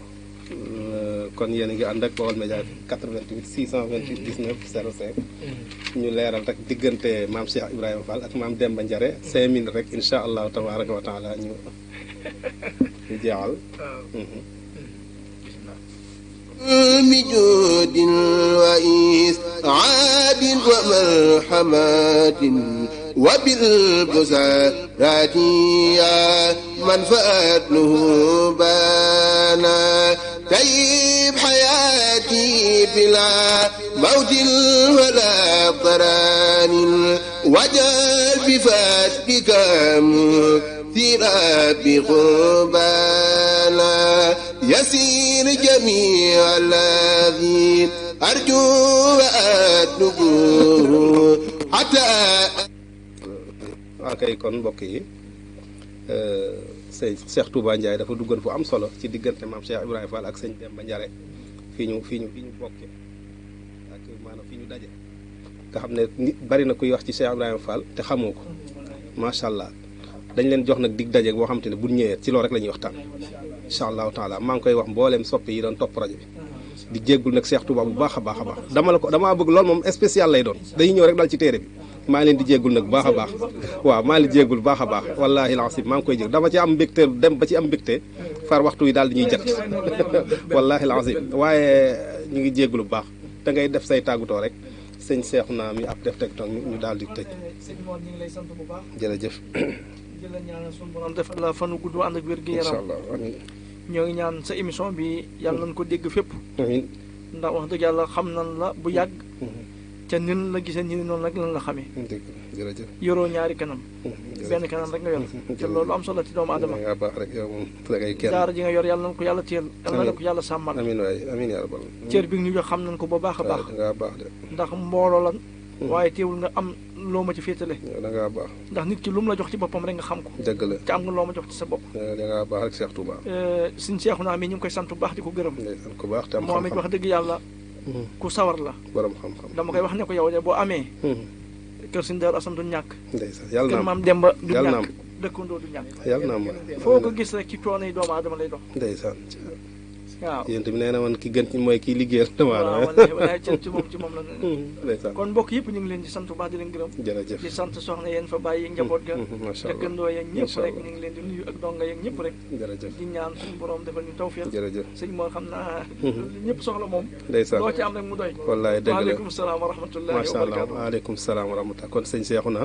kon yéen a ngi ànd ak Baol Média 88 628 19 05 ñu leeral rek diggante maam Cheikh Ibrahima Fall ak maam Demba Njare 5 minutes rek incha allahu tabaraka wa taala ñu jeexal بجود وإسعاد ومرحمات وبالبسارات يا من فأتله بانا طيب حياتي بلا موت ولا ضران وجل بفاتك مكثرا بقبانا يسير جميع الذي أرجو وأطلبه حتى kay kon mbokk yi sëñ Cheikh Touba Ndiaye dafa duggoon fu am solo ci diggante maam Cheikh Ibrahima Fall ak sëñ Demba Njare fii ñu bokke ak maanaam fii ñu daje nga xam ne nit bari na kuy wax ci Cheikh Ibrahima Fall te xamoo ko macha allah dañ leen jox nag dig daje boo xam te ne bu ñëwee ci loolu rek la ñuy waxtaan incha allahu taala maa ngi koy wax mbooleem soppe yi doon topp rajo bi di jéggul nag Cheikh Touba bu baax a baax a baax damaa bëgg loolu moom spécial lay doon dañuy ñëw rek dal ci téere bi maa ngi leen di jéggul nag bu baax a baax waaw maa ngi leen di jéggul bu baax a baax wallaahi lancim maa ngi koy jég dama ci am mbégte dem ba ci am mbégte far waxtu yi daal di ñuy jat wallaahi lancim waaye ñu ngi jéggul bu baax da ngay def say tàggutoo rek sëñ Cheikh naa mi ab def teg toog ñu daal di tëj sëñ Mor ñu ngi lay sant bu baax jërëjëf di la ñaanal suñu borom defal la fanu gudd ànd ak wér gi incha yaram allah amiin ñoo ngi ñaan sa émission bi yàlla nañ ko dégg fépp amiin ndax wax dëgg yàlla xam nan la bu yàgg ca nin la gisee ñi noonu rek lan la xamee dëgg jërëjëf yoroo ñaari kanam benn kanam rek nga yor te loolu am solo ci doomu adama nga baax rek yow moom da ngay kenn daara ji nga yor yàlla nañ ko yàlla téyel yàlla na ko yàlla sàmmal amiin waay amiin yaa rabbal cër bi ñu jox xam nañ ko ba baax a baax da ngaa baax de ndax mbooloo lan waaye teewul nga am loo ma ci féetale yow da ngaa baax ndax nit ki lu mu la jox ci boppam rek nga xam ko dëgg la te am nga loo ma jox ci sa bopp da ngaa baax rek Cheikh Touba suñ seexu naa mi ñu ngi koy sant bu baax di ko gërëm ndeysaan ku baax te am moom it xam-xam wax dëgg yàlla ku sawar la borom xam-xam dama koy wax ne ko yow de boo amee kër suñ Daaru Asan du ñàkk ndeysaan yàlla kër na am maam Demba du yàlla na ñàkk am dëkkandoo du ñàkk yàlla na am foo ko gis rek ci coono yi doomu aadama lay dox ndeysaan waaw yéen tamit nee na man ki gën ci mooy kii liggéeyal doomu waaw aadama walaay ci moom la ne ndeysaan kon mbokk yëpp ñu ngi leen di sant bu baax di leen gërëm jërëjëf di sant soxna yéen fa bàyyi njaboot ga macha allah dëkkandoo yeeg ñëpp Macha rek allah. ñu ngi leen di nuyu ak donga yeeg ñëpp rek jërëjëf di ñaan suñu borom defal ñu tawfeex jërëjëf sëñ moo xam naa ñëpp soxla moom ndeysaan loo ci am rek mu doy wallaay dëgg la waaleykum salaam wa rahmatullahi wa macha allah barakaatu waaleykum salaam wa rahmatulah kon sëñ Cheikhouna